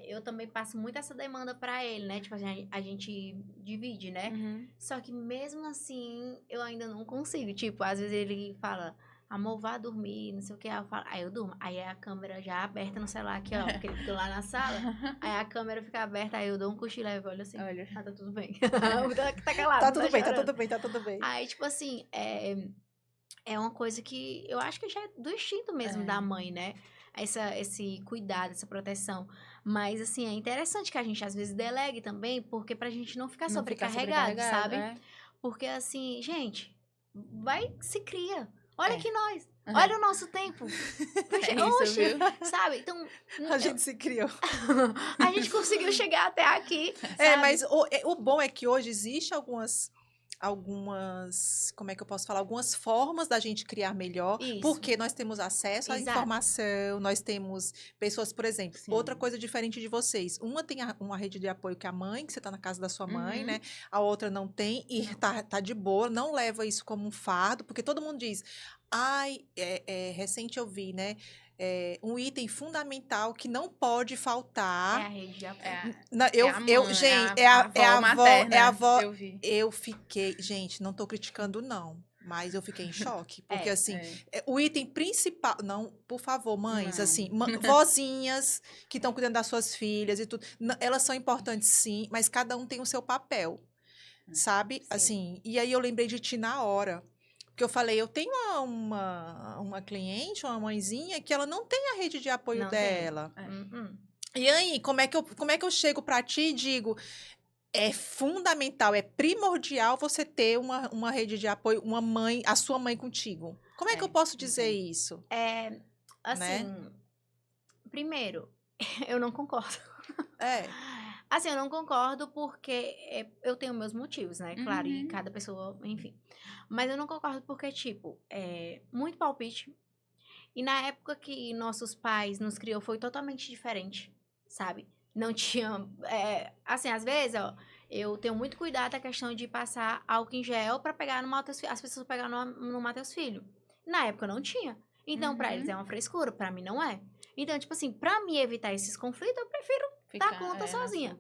eu também passo muito essa demanda pra ele, né? Tipo, a gente divide, né? Só que mesmo assim, eu ainda não consigo. Tipo, às vezes ele fala, amor, vá dormir, não sei o que. Aí eu durmo. Aí a câmera já aberta no celular aqui, ó. Porque ele fica lá na sala. Aí a câmera fica aberta, aí eu dou um cochilo e olho assim. Olha. Tá tudo bem. Tá calado. Tá tudo bem, tá tudo bem, tá tudo bem. Aí, tipo assim, é uma coisa que eu acho que já é do instinto mesmo da mãe, né? Esse cuidado, essa proteção. Mas, assim, é interessante que a gente, às vezes, delegue também, porque pra gente não ficar sobrecarregado, sabe? Porque, assim, gente, se cria. Olha aqui nós. Olha o nosso tempo. Oxe, sabe? Então... A gente se criou. A gente conseguiu chegar até aqui, sabe? Mas o bom é que hoje existe algumas como é que eu posso falar? Algumas formas da gente criar melhor, Isso. porque nós temos acesso à Exato. informação, nós temos pessoas, por exemplo, Sim. outra coisa diferente de vocês. Uma tem uma rede de apoio que é a mãe, que você tá na casa da sua mãe, Uhum. né? A outra não tem e tá de boa, não leva isso como um fardo, porque todo mundo diz, ai, recente eu vi, né? Um item fundamental que não pode É a faltar. rede de apoio. Gente, materna, avó. eu vi. Eu fiquei, gente, não tô criticando, não. Mas eu fiquei em choque. Porque, É, assim, É. o item principal. Não, por favor, mães, Não. assim, vozinhas que estão cuidando das suas filhas e tudo. Elas são importantes, sim, mas cada um tem o seu papel. Sabe? Sim. Assim, e aí eu lembrei de ti na hora. Porque eu falei, eu tenho uma cliente, uma mãezinha, que ela não tem a rede de apoio Não tem. dela. É. E aí, como é que eu chego pra ti e digo, é fundamental, é primordial você ter uma rede de apoio, uma mãe, a sua mãe contigo. Como é que eu posso dizer isso? Assim, primeiro, eu não concordo. Assim, eu não concordo porque eu tenho meus motivos, né? Claro, e Uhum. cada pessoa, enfim. Mas eu não concordo porque, tipo, muito palpite. E na época que nossos pais nos criou foi totalmente diferente, sabe? Não tinha... assim, às vezes, ó, eu tenho muito cuidado da questão de passar álcool em gel pra pegar no Matheus Filho. As pessoas pegar no Matheus Filho. Na época não tinha. Então, pra eles é uma frescura, pra mim não é. Então, tipo assim, pra me evitar esses conflitos, eu prefiro dar conta sozinha.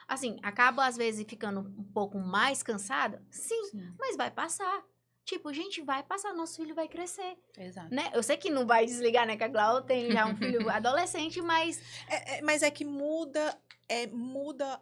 Assim, acabo às vezes ficando um pouco mais cansada, sim, mas vai passar. Tipo, gente, vai passar, nosso filho vai crescer. Exato. Né? Eu sei que não vai desligar, né? Que a Glau tem já um filho adolescente, mas... Mas é que muda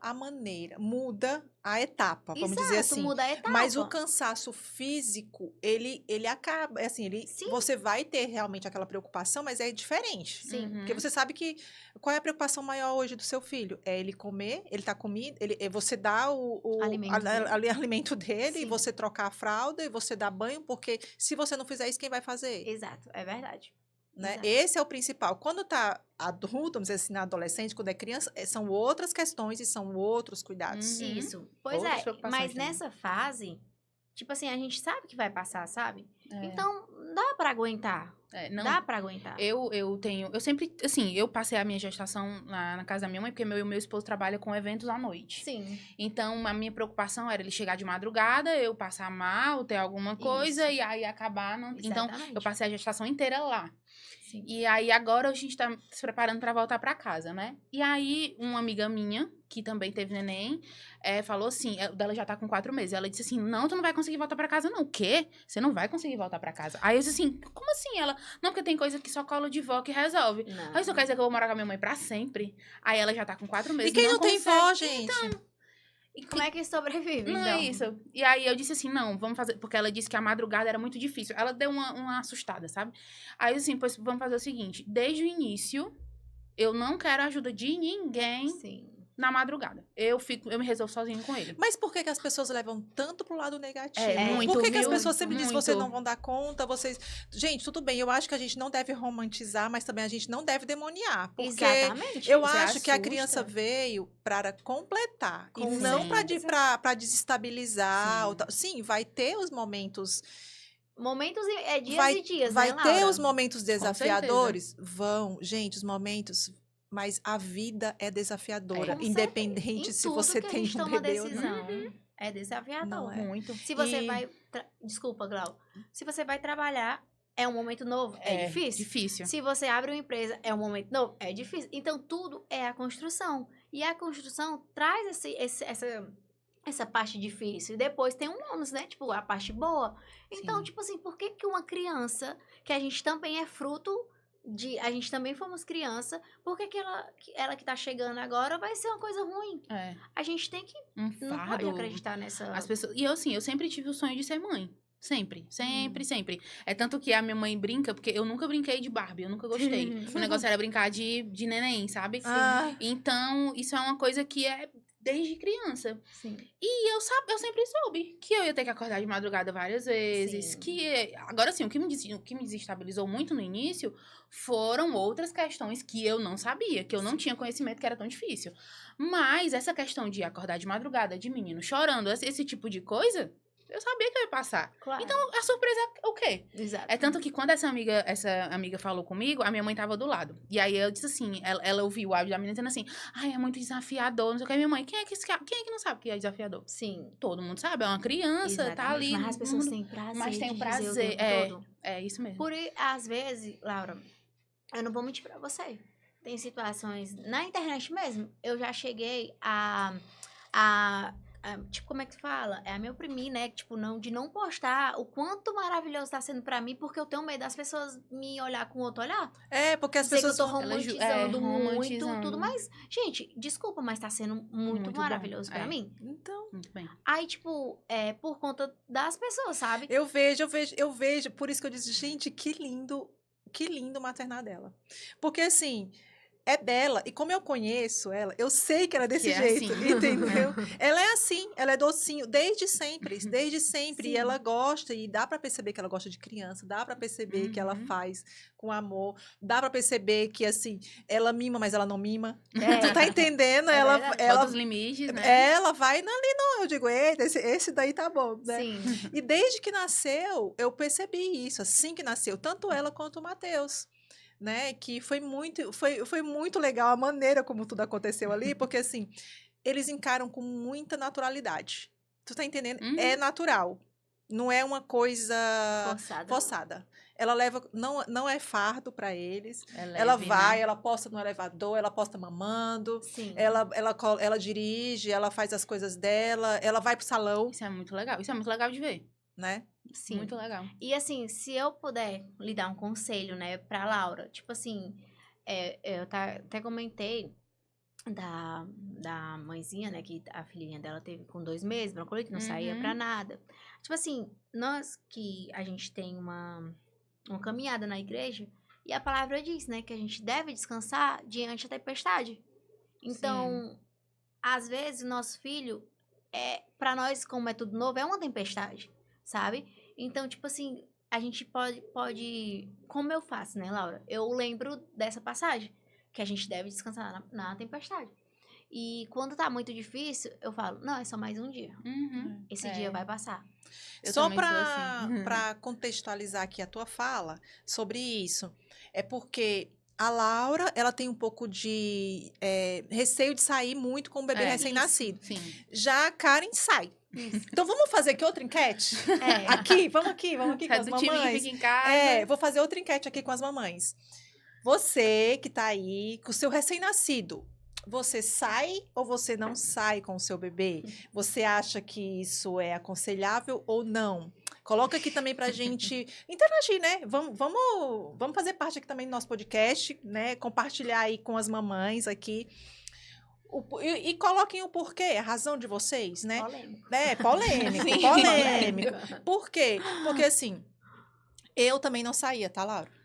a maneira, muda a etapa, vamos dizer assim. Muda a etapa. Mas o cansaço físico, ele acaba, assim, você vai ter realmente aquela preocupação, mas é diferente. Sim. Porque você sabe que, qual é a preocupação maior hoje do seu filho? É ele comer, ele tá comido, você dá o alimento dele, Sim. e você trocar a fralda, e você dá banho, porque se você não fizer isso, quem vai fazer? Exato, é verdade. Né? Exato. Esse é o principal. Quando tá adulto, vamos dizer assim, na adolescente, quando é criança, são outras questões e são outros cuidados. Isso. Pois Outras é, preocupações mas também. nessa fase, tipo assim, a gente sabe que vai passar, sabe? É. Então, dá pra aguentar. Não, Dá pra aguentar. eu sempre, assim, eu passei a minha gestação na casa da minha mãe, porque meu esposo trabalha com eventos à noite. Sim. Então, a minha preocupação era ele chegar de madrugada, eu passar mal, ter alguma coisa, Isso. e aí acabar... Então, Exatamente. eu passei a gestação inteira lá. Sim. E aí, agora, a gente tá se preparando pra voltar pra casa, né? E aí, uma amiga minha, que também teve neném, falou assim, dela já tá com 4 meses. Ela disse assim, não, tu não vai conseguir voltar pra casa, não. O quê? Você não vai conseguir voltar pra casa. Aí eu disse assim, como assim? Ela, não, porque tem coisa que só colo de vó que resolve. Não. Aí isso quer dizer que eu vou morar com a minha mãe pra sempre? Aí ela já tá com 4 meses. E quem não tem consegue. vó, gente? E como é que sobrevive, Não então? é isso. E aí eu disse assim, não, vamos fazer... Porque ela disse que a madrugada era muito difícil. Ela deu uma assustada, sabe? Aí eu disse assim, pois vamos fazer o seguinte. Desde o início, eu não quero a ajuda de ninguém Sim. na madrugada. Eu me resolvo sozinho com ele. Mas por que as pessoas levam tanto pro lado negativo? Muito, Por que as viu? pessoas sempre dizem, Muito. vocês não vão dar conta, vocês... Gente, tudo bem, eu acho que a gente não deve romantizar, mas também a gente não deve demoniar. Porque Exatamente. eu Você acho que a assusta. criança veio para completar, e Com não certeza. para desestabilizar. Sim. Ou tal. Sim, vai ter os momentos... Momentos dias vai e dias, vai né, ter Laura? os momentos desafiadores? Vão. Gente, os momentos... Mas a vida é desafiadora, Com independente Em se tudo você que a tem gente um toma bebê ou decisão. não. É desafiador. Não é. Muito. Se você E- vai... Desculpa, Glau. Se você vai trabalhar, é um momento novo, é difícil. Difícil. Se você abre uma empresa, é um momento novo, é difícil. Então, tudo é a construção. E a construção traz essa parte difícil. E depois tem um ônus, né? Tipo, a parte boa. Então, Sim. tipo assim, por que uma criança, que a gente também é fruto a gente também fomos criança, por que ela que tá chegando agora vai ser uma coisa ruim? A gente tem que... Um Não pode fardo. acreditar nessa... As pessoas... E eu, assim, eu sempre tive o sonho de ser mãe. Sempre, sempre. É tanto que a minha mãe brinca, porque eu nunca brinquei de Barbie, eu nunca gostei. O negócio era brincar de neném, sabe? Ah. Então, isso é uma coisa que é desde criança. Sim. E eu sempre soube que eu ia ter que acordar de madrugada várias vezes. Sim. Agora, sim, o que me desestabilizou muito no início foram outras questões que eu não sabia, que eu não tinha conhecimento, que era tão difícil. Mas essa questão de acordar de madrugada, de menino chorando, esse tipo de coisa, Eu sabia que eu ia passar. Claro. Então, a surpresa é o quê? Exato. É tanto que quando essa amiga falou comigo, a minha mãe tava do lado. E aí eu disse assim, ela ouviu o áudio da menina dizendo assim, ai, é muito desafiador, não sei o que. Minha mãe, quem é que não sabe que é desafiador? Sim. Todo mundo sabe, é uma criança, Exatamente. tá ali. Mas as pessoas têm prazer. Mas tem o de dizer prazer, tempo todo. é isso mesmo. Às vezes, Laura, eu não vou mentir pra você. Tem situações, na internet mesmo, eu já cheguei tipo, como é que fala? É a me oprimir, né? Tipo, de não postar o quanto maravilhoso tá sendo pra mim, porque eu tenho medo das pessoas me olhar com outro olhar. É, porque as Sei que eu pessoas tô vão... romantizando muito, romantizando. tudo, mas, gente, desculpa, mas tá sendo muito Muito bom, maravilhoso pra mim. Então, Muito bem. Aí, tipo, é por conta das pessoas, sabe? eu vejo, por isso que eu disse, gente, que lindo o maternar dela. Porque, assim, é dela, e como eu conheço ela, eu sei que ela é desse Que é jeito, assim. entendeu? Ela é assim, ela é docinho, desde sempre, Sim. e ela gosta, e dá pra perceber que ela gosta de criança, dá pra perceber que ela Uhum. faz com amor, dá pra perceber que, assim, ela mima, mas ela não mima. É. Tu tá entendendo? É ela, verdade. ela, Todos os limites, né? ela vai ali, não, eu digo, eita, esse daí tá bom, né? Sim. E desde que nasceu, eu percebi isso, assim que nasceu, tanto ela quanto o Matheus, né? Que foi muito legal a maneira como tudo aconteceu ali, porque assim, eles encaram com muita naturalidade. Tu tá entendendo? Uhum. É natural. Não é uma coisa forçada. Ela leva, não é fardo para eles. Ela leve, vai, né? ela posta no elevador, ela posta mamando, Sim. ela dirige, ela faz as coisas dela, ela vai pro salão, Isso é muito legal. Isso é muito legal de ver. né? Sim. Muito legal. E assim, se eu puder lhe dar um conselho, né, pra Laura, tipo assim, eu até comentei da mãezinha, né, que a filhinha dela teve com 2 meses, broncolite, não saía pra nada. Tipo assim, nós que a gente tem uma caminhada na igreja, e a palavra diz, né, que a gente deve descansar diante da tempestade. Então, às vezes, o nosso filho, pra nós, como é tudo novo, é uma tempestade, sabe? Então, tipo assim, a gente pode... Como eu faço, né, Laura? Eu lembro dessa passagem, que a gente deve descansar na tempestade. E quando tá muito difícil, eu falo, não, é só mais um dia. Uhum. Esse dia vai passar. Eu Só também sou assim. para contextualizar aqui a tua fala sobre isso, é porque a Laura, ela tem um pouco de receio de sair muito com o bebê recém-nascido. Sim. Já a Karen sai. Isso. Então, vamos fazer aqui outra enquete? Vamos aqui com É as do time que mamães. fica em casa. Vou fazer outra enquete aqui com as mamães. Você que tá aí com o seu recém-nascido, você sai ou você não sai com o seu bebê? Você acha que isso é aconselhável ou não? Coloca aqui também pra gente interagir, né? Vamos fazer parte aqui também do nosso podcast, né? Compartilhar aí com as mamães aqui. E coloquem o porquê, a razão de vocês, né? Polêmico. Por quê? Porque assim, eu também não saía, tá, Laura?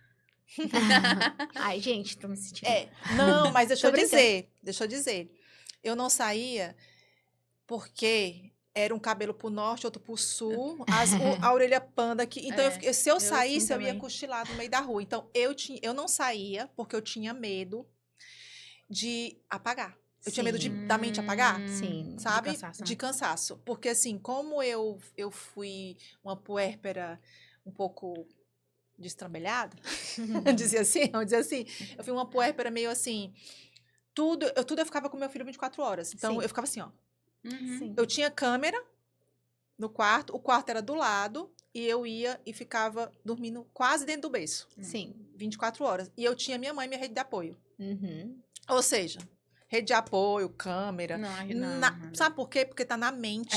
Ai, gente, tô me sentindo... Não, mas deixa Tô eu dizer. Eu não saía porque era um cabelo pro norte, outro pro sul, a orelha panda aqui. Então, se eu saísse, eu ia também. cochilar no meio da rua. Então, eu não saía porque eu tinha medo de apagar. Eu tinha medo da mente apagar. Sim. Sabe? De cansaço, né? De cansaço. Porque, assim, como eu fui uma puérpera um pouco destrambelhada, vamos dizer assim, eu fui uma puérpera meio assim, tudo eu ficava com meu filho 24 horas. Então, eu ficava assim, ó. Uhum. Sim. Eu tinha câmera no quarto, o quarto era do lado, e eu ia e ficava dormindo quase dentro do berço. Sim. 24 horas. E eu tinha minha mãe, minha rede de apoio. Uhum. Ou seja, rede de apoio, câmera. Não. Sabe por quê? Porque tá na mente.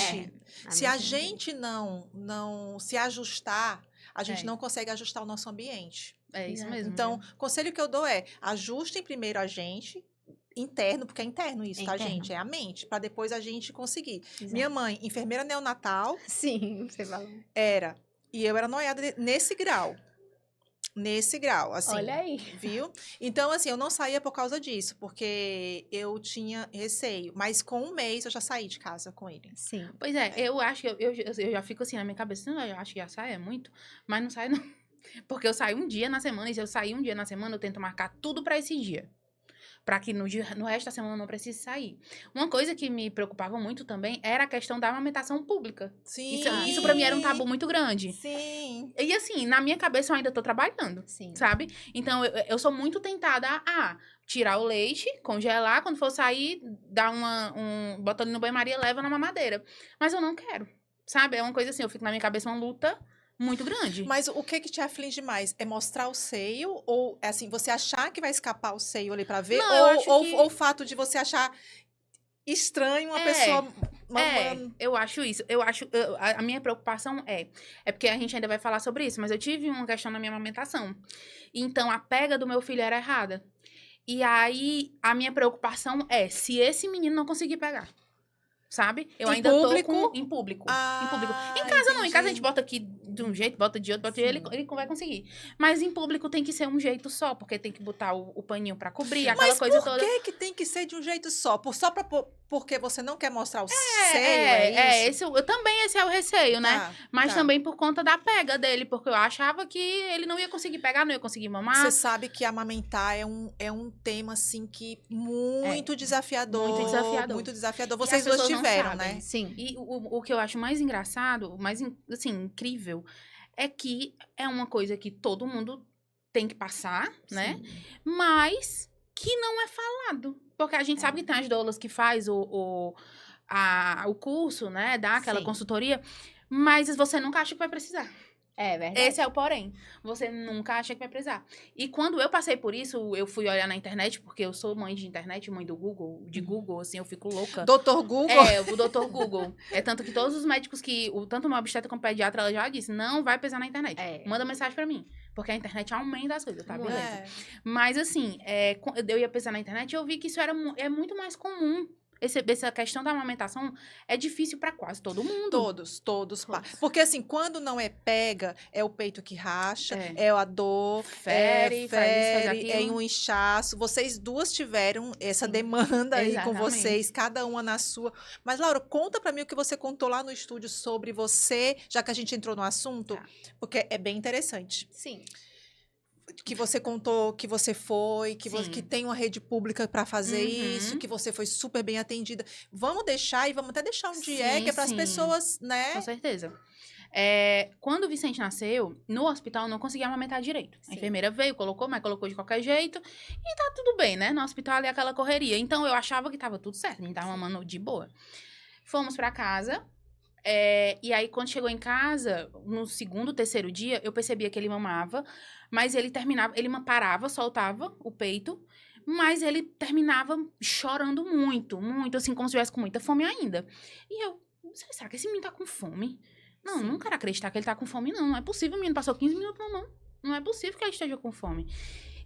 Se a mente gente não se ajustar, a gente É. não consegue ajustar o nosso ambiente. É isso Exato. mesmo. Então, conselho que eu dou é: ajustem primeiro a gente, interno, porque é interno isso, tá, Interno. gente? É a mente, para depois a gente conseguir. Exato. Minha mãe, enfermeira neonatal, Sim, você falou. era. E eu era noiada nesse grau. Nesse grau, assim. Olha aí. Viu? Então, assim, eu não saía por causa disso, porque eu tinha receio. Mas com 1 mês eu já saí de casa com ele. Sim. Pois é, eu acho que eu já fico assim na minha cabeça, não, eu acho que já sai, é muito, mas não sai não. Porque eu saio um dia na semana, e se eu sair um dia na semana, eu tento marcar tudo pra esse dia. Pra que no resto da semana eu não precise sair. Uma coisa que me preocupava muito também era a questão da amamentação pública. Sim. Isso pra mim era um tabu muito grande. Sim. E assim, na minha cabeça eu ainda tô trabalhando, Sim. sabe? Então, eu sou muito tentada a tirar o leite, congelar, quando for sair, dar bota ali no banho-maria e leva na mamadeira. Mas eu não quero, sabe? É uma coisa assim, eu fico na minha cabeça uma luta muito grande. Mas o que te aflige mais? É mostrar o seio? Ou, é assim, você achar que vai escapar o seio ali pra ver? Não, eu acho que... ou o fato de você achar estranho uma pessoa mamando? Eu acho isso. A minha preocupação é porque a gente ainda vai falar sobre isso, mas eu tive uma questão na minha amamentação. Então, a pega do meu filho era errada. E aí, a minha preocupação é se esse menino não conseguir pegar. Sabe? Eu ainda tô em público. Em público. Em casa não. Em casa a gente bota aqui de um jeito, bota de outro, ele vai conseguir. Mas em público tem que ser um jeito só, porque tem que botar o paninho pra cobrir, aquela coisa toda. Mas por que tem que ser de um jeito só? Porque você não quer mostrar o seio, isso? Esse é o receio, né? Tá, Mas tá. também por conta da pega dele, porque eu achava que ele não ia conseguir pegar, não ia conseguir mamar. Você sabe que amamentar é um tema, assim, que muito desafiador. Muito desafiador. Muito desafiador. E as Vocês duas pessoas não tiveram, sabem. né? Sim. E o que eu acho mais engraçado, assim, incrível, é que é uma coisa que todo mundo tem que passar, né? Mas que não é falado. Porque a gente sabe que tem as doulas que faz o curso, né? Dá aquela Sim. consultoria, mas você nunca acha que vai precisar. É verdade. Esse é o porém. Você nunca acha que vai precisar. E quando eu passei por isso, eu fui olhar na internet, porque eu sou mãe de internet, mãe do Google, de Google, assim, eu fico louca. Doutor Google? O doutor Google. É tanto que todos os médicos tanto uma obstetra como pediatra, ela já disse, não vai pesar na internet. Manda mensagem pra mim. Porque a internet aumenta as coisas, tá? Beleza. Mas, assim, eu ia pesar na internet e eu vi que isso é muito mais comum. Essa questão da amamentação é difícil pra quase todo mundo. Todos. Porque, assim, quando não é pega, é o peito que racha, é a dor, faz aquilo. é um inchaço. Vocês duas tiveram essa demanda aí com Exatamente. vocês, cada uma na sua. Mas, Laura, conta pra mim o que você contou lá no estúdio sobre você, já que a gente entrou no assunto, porque é bem interessante. Sim. Que você contou que você foi, que tem uma rede pública para fazer Uhum. isso, que você foi super bem atendida. Vamos deixar e vamos até deixar um Sim, direct para as sim. pessoas, né? Com certeza. Quando o Vicente nasceu, no hospital eu não conseguia amamentar direito. A enfermeira veio, colocou, mas colocou de qualquer jeito. E tá tudo bem, né? No hospital é aquela correria. Então eu achava que tava tudo certo, a gente tava mamando de boa. Fomos pra casa. E aí, quando chegou em casa, no segundo, terceiro dia, eu percebia que ele mamava, mas ele parava, soltava o peito, mas ele terminava chorando muito, muito, assim, como se estivesse com muita fome ainda. E eu, será que esse menino tá com fome? Não quero acreditar que ele tá com fome, não. Não é possível, o menino passou 15 minutos mamando. Não é possível que ele esteja com fome.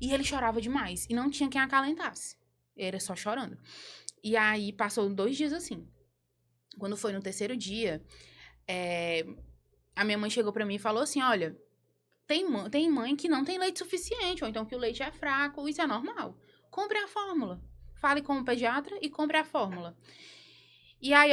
E ele chorava demais, e não tinha quem acalentasse. Era só chorando. E aí, passou 2 dias assim. Quando foi no terceiro dia, a minha mãe chegou pra mim e falou assim, olha, tem mãe que não tem leite suficiente, ou então que o leite é fraco, isso é normal. Compre a fórmula. Fale com o pediatra e compre a fórmula. E aí,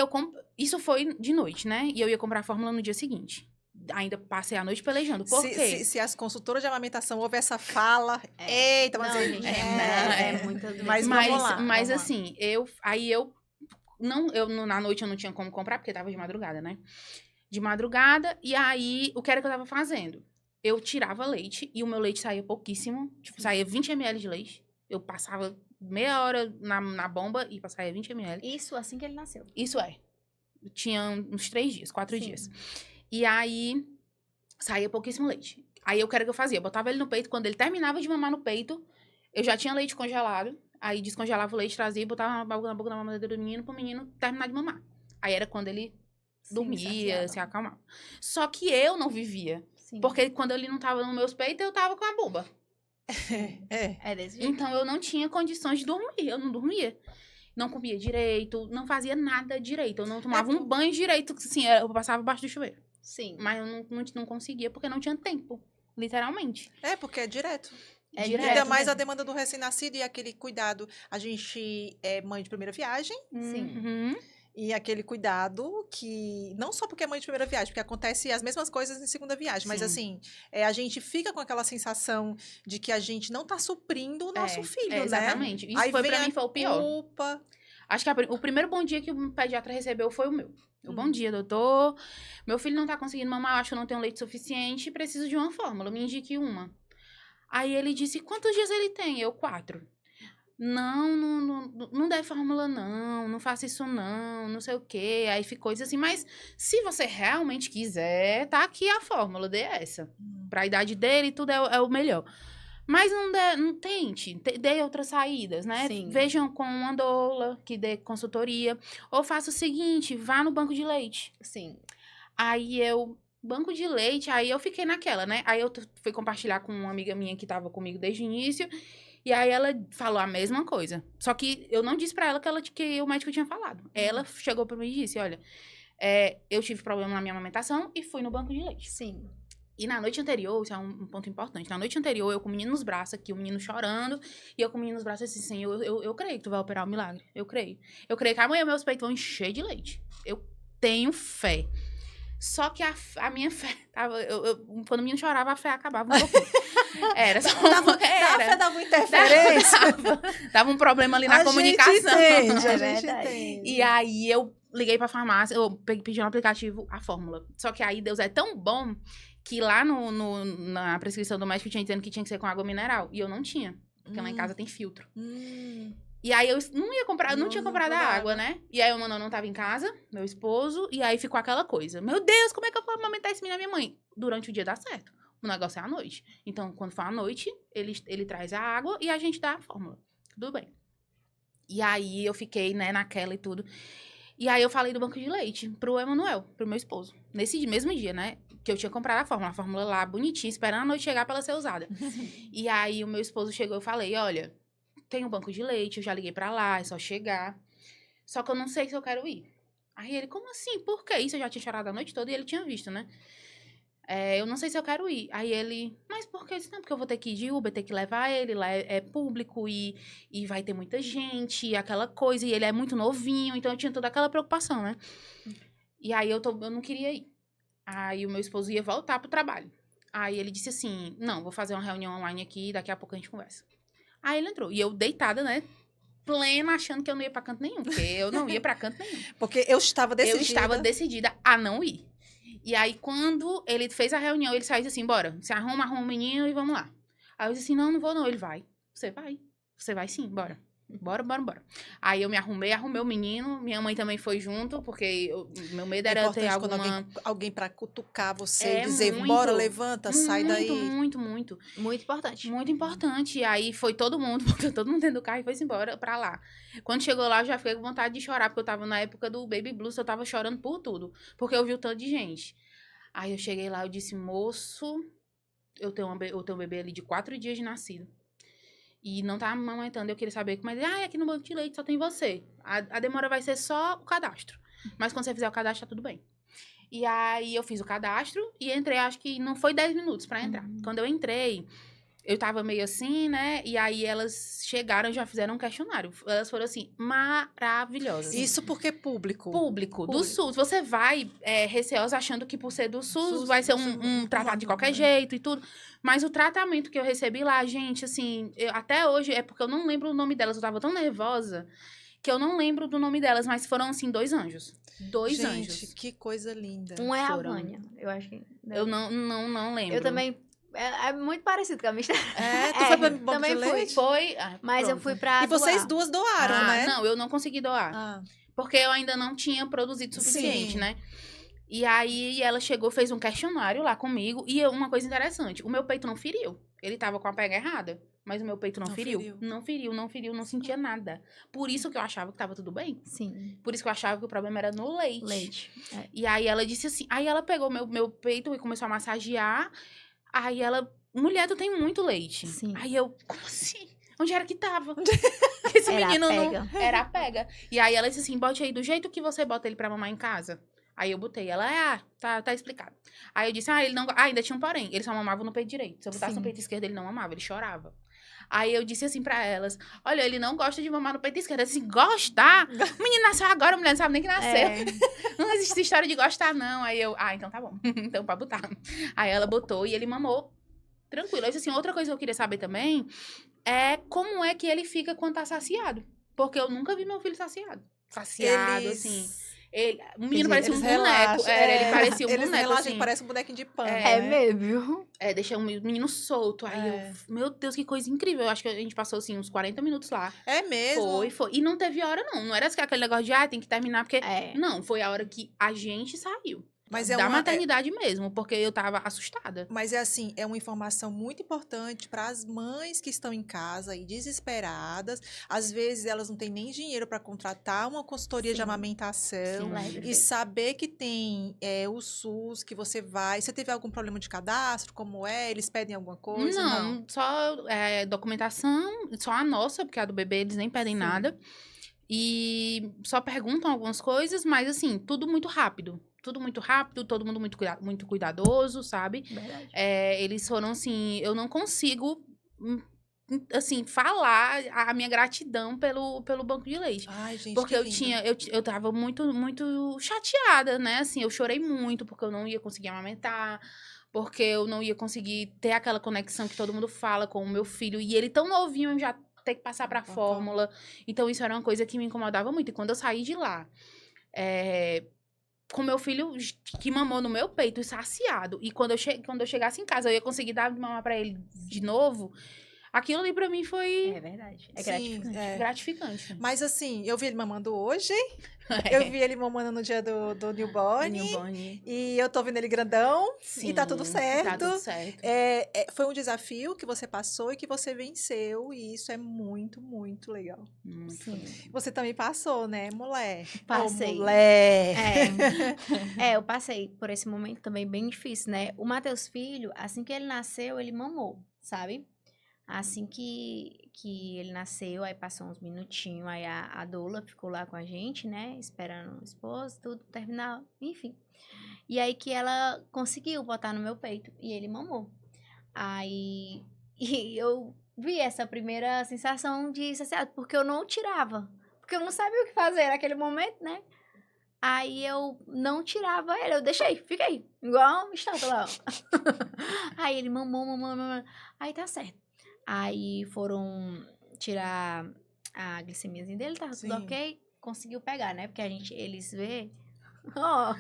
isso foi de noite, né? E eu ia comprar a fórmula no dia seguinte. Ainda passei a noite pelejando. Por quê? Se as consultoras de amamentação ouvem essa fala, eita, mas Não, gente, gente, muita mas vamos lá. Mas assim, na noite eu não tinha como comprar, porque tava de madrugada, né? De madrugada, e aí, o que era que eu tava fazendo? Eu tirava leite, e o meu leite saía pouquíssimo, tipo, saía 20 ml de leite. Eu passava meia hora na bomba e saía 20 ml. Isso assim que ele nasceu. Isso tinha uns 3 dias, 4 Sim. dias. E aí, saía pouquíssimo leite. Aí, o que era que eu fazia? Eu botava ele no peito, quando ele terminava de mamar no peito, eu já tinha leite congelado. Aí descongelava o leite, trazia e botava na boca da mamadeira do menino pro menino terminar de mamar. Aí era quando ele dormia, se acalmava. Só que eu não vivia. Sim. Porque quando ele não tava nos meus peitos, eu tava com a buba. É desse jeito. Então eu não tinha condições de dormir. Eu não dormia. Não comia direito, não fazia nada direito. Eu não tomava um banho direito, assim, eu passava embaixo do chuveiro. Sim. Mas eu não conseguia porque não tinha tempo. Literalmente. Porque é direto. Direto Ainda mais mesmo. a demanda do recém-nascido e aquele cuidado. A gente é mãe de primeira viagem. Sim. Uhum. E aquele cuidado que, não só porque é mãe de primeira viagem, porque acontece as mesmas coisas em segunda viagem, mas Sim. assim, a gente fica com aquela sensação de que a gente não tá suprindo o nosso filho, né? Exatamente. Isso Aí foi vem pra a mim, foi o pior. culpa. Acho que o primeiro bom dia que o pediatra recebeu foi o meu. Bom dia, doutor. Meu filho não tá conseguindo mamar, acho que eu não tenho leite suficiente, preciso de uma fórmula, me indique uma. Aí ele disse, quantos dias ele tem? Eu, 4. Não dê fórmula não faça isso não sei o quê. Aí ficou isso assim, mas se você realmente quiser, tá aqui a fórmula, dê essa. Pra idade dele, tudo é o melhor. Mas não tente, dê outras saídas, né? Sim. Vejam com uma doula que dê consultoria. Ou faça o seguinte, vá no banco de leite. Sim. Aí banco de leite, aí eu fiquei naquela, né? Aí eu fui compartilhar com uma amiga minha que tava comigo desde o início. E aí ela falou a mesma coisa. Só que eu não disse pra ela que o médico tinha falado. Ela chegou pra mim e disse, olha, eu tive problema na minha amamentação e fui no banco de leite. Sim. E na noite anterior, isso é um ponto importante, na noite anterior, eu com o menino nos braços aqui, o menino chorando, e eu com o menino nos braços assim, Senhor, eu creio que tu vai operar o milagre. Eu creio. Eu creio que amanhã meus peitos vão encher de leite. Eu tenho fé. Só que a minha fé tava. Quando o menino chorava, a fé acabava um pouquinho. Era só. A fé dava uma interferência. Dava um problema ali na A comunicação. gente entende, a É gente verdade. entende. E aí eu liguei pra farmácia, eu pedi no aplicativo a fórmula. Só que aí Deus é tão bom que lá na prescrição do médico tinha dizendo que tinha que ser com água mineral. E eu não tinha. Porque lá em casa tem filtro. E aí eu não ia comprar, não tinha comprado a água, né? E aí o Manoel não tava em casa, meu esposo, e aí ficou aquela coisa. Meu Deus, como é que eu vou amamentar esse menino da minha mãe? Durante o dia dá certo. O negócio é à noite. Então, quando for à noite, ele traz a água e a gente dá a fórmula. Tudo bem. E aí eu fiquei, né, naquela e tudo. E aí eu falei do banco de leite pro Emanuel, pro meu esposo. Nesse mesmo dia, né? Que eu tinha comprado a fórmula lá, bonitinha, esperando a noite chegar pra ela ser usada. E aí o meu esposo chegou e eu falei, olha, tem um banco de leite, eu já liguei pra lá, é só chegar. Só que eu não sei se eu quero ir. Aí ele, como assim? Por que isso? Eu já tinha chorado a noite toda e ele tinha visto, né? Eu não sei se eu quero ir. Aí ele, mas por que isso? Não, porque eu vou ter que ir de Uber, ter que levar ele, lá é público e vai ter muita gente, e aquela coisa, e ele é muito novinho, então eu tinha toda aquela preocupação, né? E aí eu não queria ir. Aí o meu esposo ia voltar pro trabalho. Aí ele disse assim, não, vou fazer uma reunião online aqui, daqui a pouco a gente conversa. Aí ele entrou. E eu deitada, né? Plena, achando que eu não ia pra canto nenhum. Porque eu não ia pra canto nenhum. Porque eu estava decidida. Eu estava decidida a não ir. E aí, quando ele fez a reunião, ele saiu assim, bora. Se arruma o menino e vamos lá. Aí eu disse assim, não vou não. Ele vai. Você vai. Você vai sim, bora. Bora. Aí eu me arrumei o menino. Minha mãe também foi junto, porque meu medo era ter alguma... alguém pra cutucar você, dizer, muito, bora, levanta, sai daí. Muito. Muito importante. Muito importante. E aí foi todo mundo dentro do carro e foi-se embora pra lá. Quando chegou lá, eu já fiquei com vontade de chorar, porque eu tava na época do Baby Blues, eu tava chorando por tudo. Porque eu vi o tanto de gente. Aí eu cheguei lá, eu disse, moço, eu tenho um bebê ali de 4 dias de nascido. E não tá amamentando, eu queria saber como é. Aqui no banco de leite só tem você. A demora vai ser só o cadastro. Mas quando você fizer o cadastro, tá tudo bem. E aí eu fiz o cadastro e entrei, acho que não foi 10 minutos pra entrar. Quando eu entrei, eu tava meio assim, né? E aí elas chegaram e já fizeram um questionário. Elas foram assim, maravilhosas. Isso porque público. Público, do SUS. Você vai receosa achando que por ser do SUS vai ser um tratado de qualquer jeito e tudo. Mas o tratamento que eu recebi lá, gente, assim, até hoje, é porque eu não lembro o nome delas. Eu tava tão nervosa que eu não lembro do nome delas, mas foram, assim, 2 anjos. 2 anjos. Gente, que coisa linda. Um é Foram. a Vânia, eu acho que... Eu não lembro. Eu também... É muito parecido com a minha história. Tu foi pra banco também de fui. leite? Foi. Mas eu pronto. fui pra E vocês doar. duas doaram, né? Não, eu não consegui doar. Ah. Porque eu ainda não tinha produzido o suficiente, Sim. né? E aí ela chegou, fez um questionário lá comigo. E uma coisa interessante, o meu peito não feriu. Ele tava com a pega errada, mas o meu peito não feriu. Não feriu, não sentia nada. Por isso que eu achava que tava tudo bem. Sim. Por isso que eu achava que o problema era no leite. Leite. E aí ela disse assim, aí ela pegou meu peito e começou a massagear. Aí ela, mulher, tu tem muito leite. Sim. Aí eu, como assim? Onde era que tava? Esse Era a menino pega. não... Era a pega. E aí ela disse assim, bote aí do jeito que você bota ele pra mamar em casa. Aí eu botei. Ela, tá explicado. Aí eu disse, ele não... ainda tinha um porém. Ele só mamava no peito direito. Se eu botasse Sim. no peito esquerdo, ele não mamava. Ele chorava. Aí eu disse assim pra elas, olha, ele não gosta de mamar no peito esquerdo. Assim, gostar? O menino nasceu agora, a mulher não sabe nem que nasceu. É. Não existe história de gostar, não. Aí eu, então tá bom. Então pode botar. Aí ela botou e ele mamou tranquilo. Aí, assim, outra coisa que eu queria saber também é como é que ele fica quando tá saciado. Porque eu nunca vi meu filho saciado. Saciado, assim. O menino parecia um boneco. Ele parecia um boneco, relaxam, assim. parece um bonequinho de pano, É né? mesmo, viu? Deixa o menino solto. Aí É. meu Deus, que coisa incrível. Eu acho que a gente passou, assim, uns 40 minutos lá. É mesmo? Foi. E não teve hora, não. Não era aquele negócio de, tem que terminar, porque... É. Não, foi a hora que a gente saiu. Mas Da maternidade mesmo, porque eu tava assustada. Mas é assim, é uma informação muito importante para as mães que estão em casa e desesperadas. Às vezes elas não têm nem dinheiro para contratar uma consultoria de Sim. amamentação. Sim. E saber que tem o SUS, que você vai. Você teve algum problema de cadastro? Como é? Eles pedem alguma coisa? Não, só documentação, só a nossa, porque a do bebê eles nem pedem Sim. nada. E só perguntam algumas coisas, mas assim, tudo muito rápido. Tudo muito rápido, todo mundo muito cuidadoso, sabe? Verdade. Eles foram assim, eu não consigo, assim, falar a minha gratidão pelo banco de leite. Ai, gente, Porque que lindo. eu tava muito, muito chateada, né? Assim, eu chorei muito porque eu não ia conseguir amamentar, porque eu não ia conseguir ter aquela conexão que todo mundo fala com o meu filho. E ele tão novinho, eu já ter que passar pra fórmula. Então, isso era uma coisa que me incomodava muito. E quando eu saí de lá, com meu filho que mamou no meu peito, saciado, e quando eu chegasse em casa, eu ia conseguir dar de mamar pra ele de novo, aquilo ali pra mim foi É verdade. É Sim, gratificante. gratificante. Mas assim, eu vi ele mamando hoje. Eu vi ele mamando no dia do newborn. Newborn. E eu tô vendo ele grandão. Sim, E tá tudo certo. Tá tudo certo. Foi um desafio que você passou e que você venceu. E isso é muito, muito legal. Muito Sim. legal. Você também passou, né, mulher? Passei. Ô, mulher! Eu passei por esse momento também bem difícil, né? O Matheus Filho, assim que ele nasceu, ele mamou, sabe? Assim que ele nasceu, aí passou uns minutinhos, aí a doula ficou lá com a gente, né? Esperando o esposo, tudo terminar, enfim. E aí que ela conseguiu botar no meu peito e ele mamou. Aí e eu vi essa primeira sensação de saciado, porque eu não tirava. Porque eu não sabia o que fazer naquele momento, né? Aí eu não tirava ele, eu deixei, fiquei, igual uma estátua lá. Aí ele mamou. Aí tá certo. Aí foram tirar a glicemiazinha dele, tava tudo Sim. ok. Conseguiu pegar, né? Porque eles vê. Ó,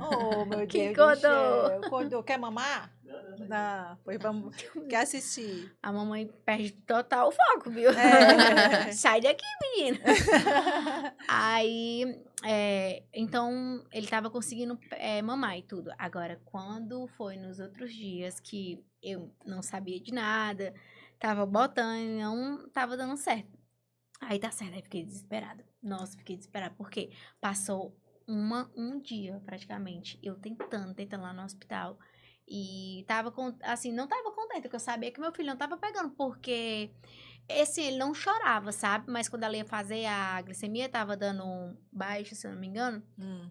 Oh, meu Que Deus do codô. céu. Codô, quer mamar? Não, pois vamos. Quer assistir? a mamãe perde total o foco, viu? É. Sai daqui, menina. Aí, então, ele tava conseguindo mamar e tudo. Agora, quando foi nos outros dias que eu não sabia de nada, tava botando e não tava dando certo. Aí tá certo, aí fiquei desesperada. Nossa, fiquei desesperada, porque passou um dia, praticamente, eu tentando lá no hospital. E tava, assim, não tava contente, porque eu sabia que meu filho não tava pegando, porque... Assim, ele não chorava, sabe? Mas quando ela ia fazer a glicemia, tava dando baixo, se eu não me engano,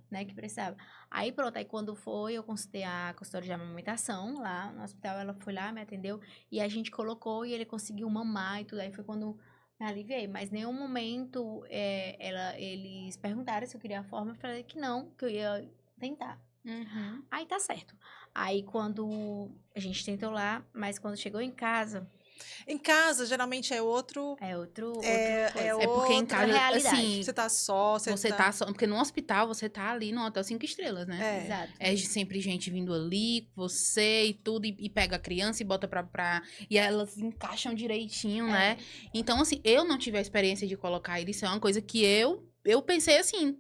né? Que precisava. Aí pronto, aí quando foi, eu consultei a consultora de amamentação lá no hospital, ela foi lá, me atendeu, e a gente colocou e ele conseguiu mamar e tudo. Aí foi quando me aliviei. Mas em nenhum momento eles perguntaram se eu queria a forma, eu falei que não, que eu ia tentar. Uhum. Aí tá certo. Aí quando a gente tentou lá, mas quando chegou em casa... Em casa, geralmente é outro. É outro coisa. É porque em outra casa, realidade. assim, Você tá só, você tá só. Porque no hospital, você tá ali no hotel 5 estrelas, né? É. Exato. É sempre gente vindo ali, você e tudo, e pega a criança e bota pra... E elas encaixam direitinho, né? Então, assim, eu não tive a experiência de colocar ele, isso é uma coisa que eu pensei assim,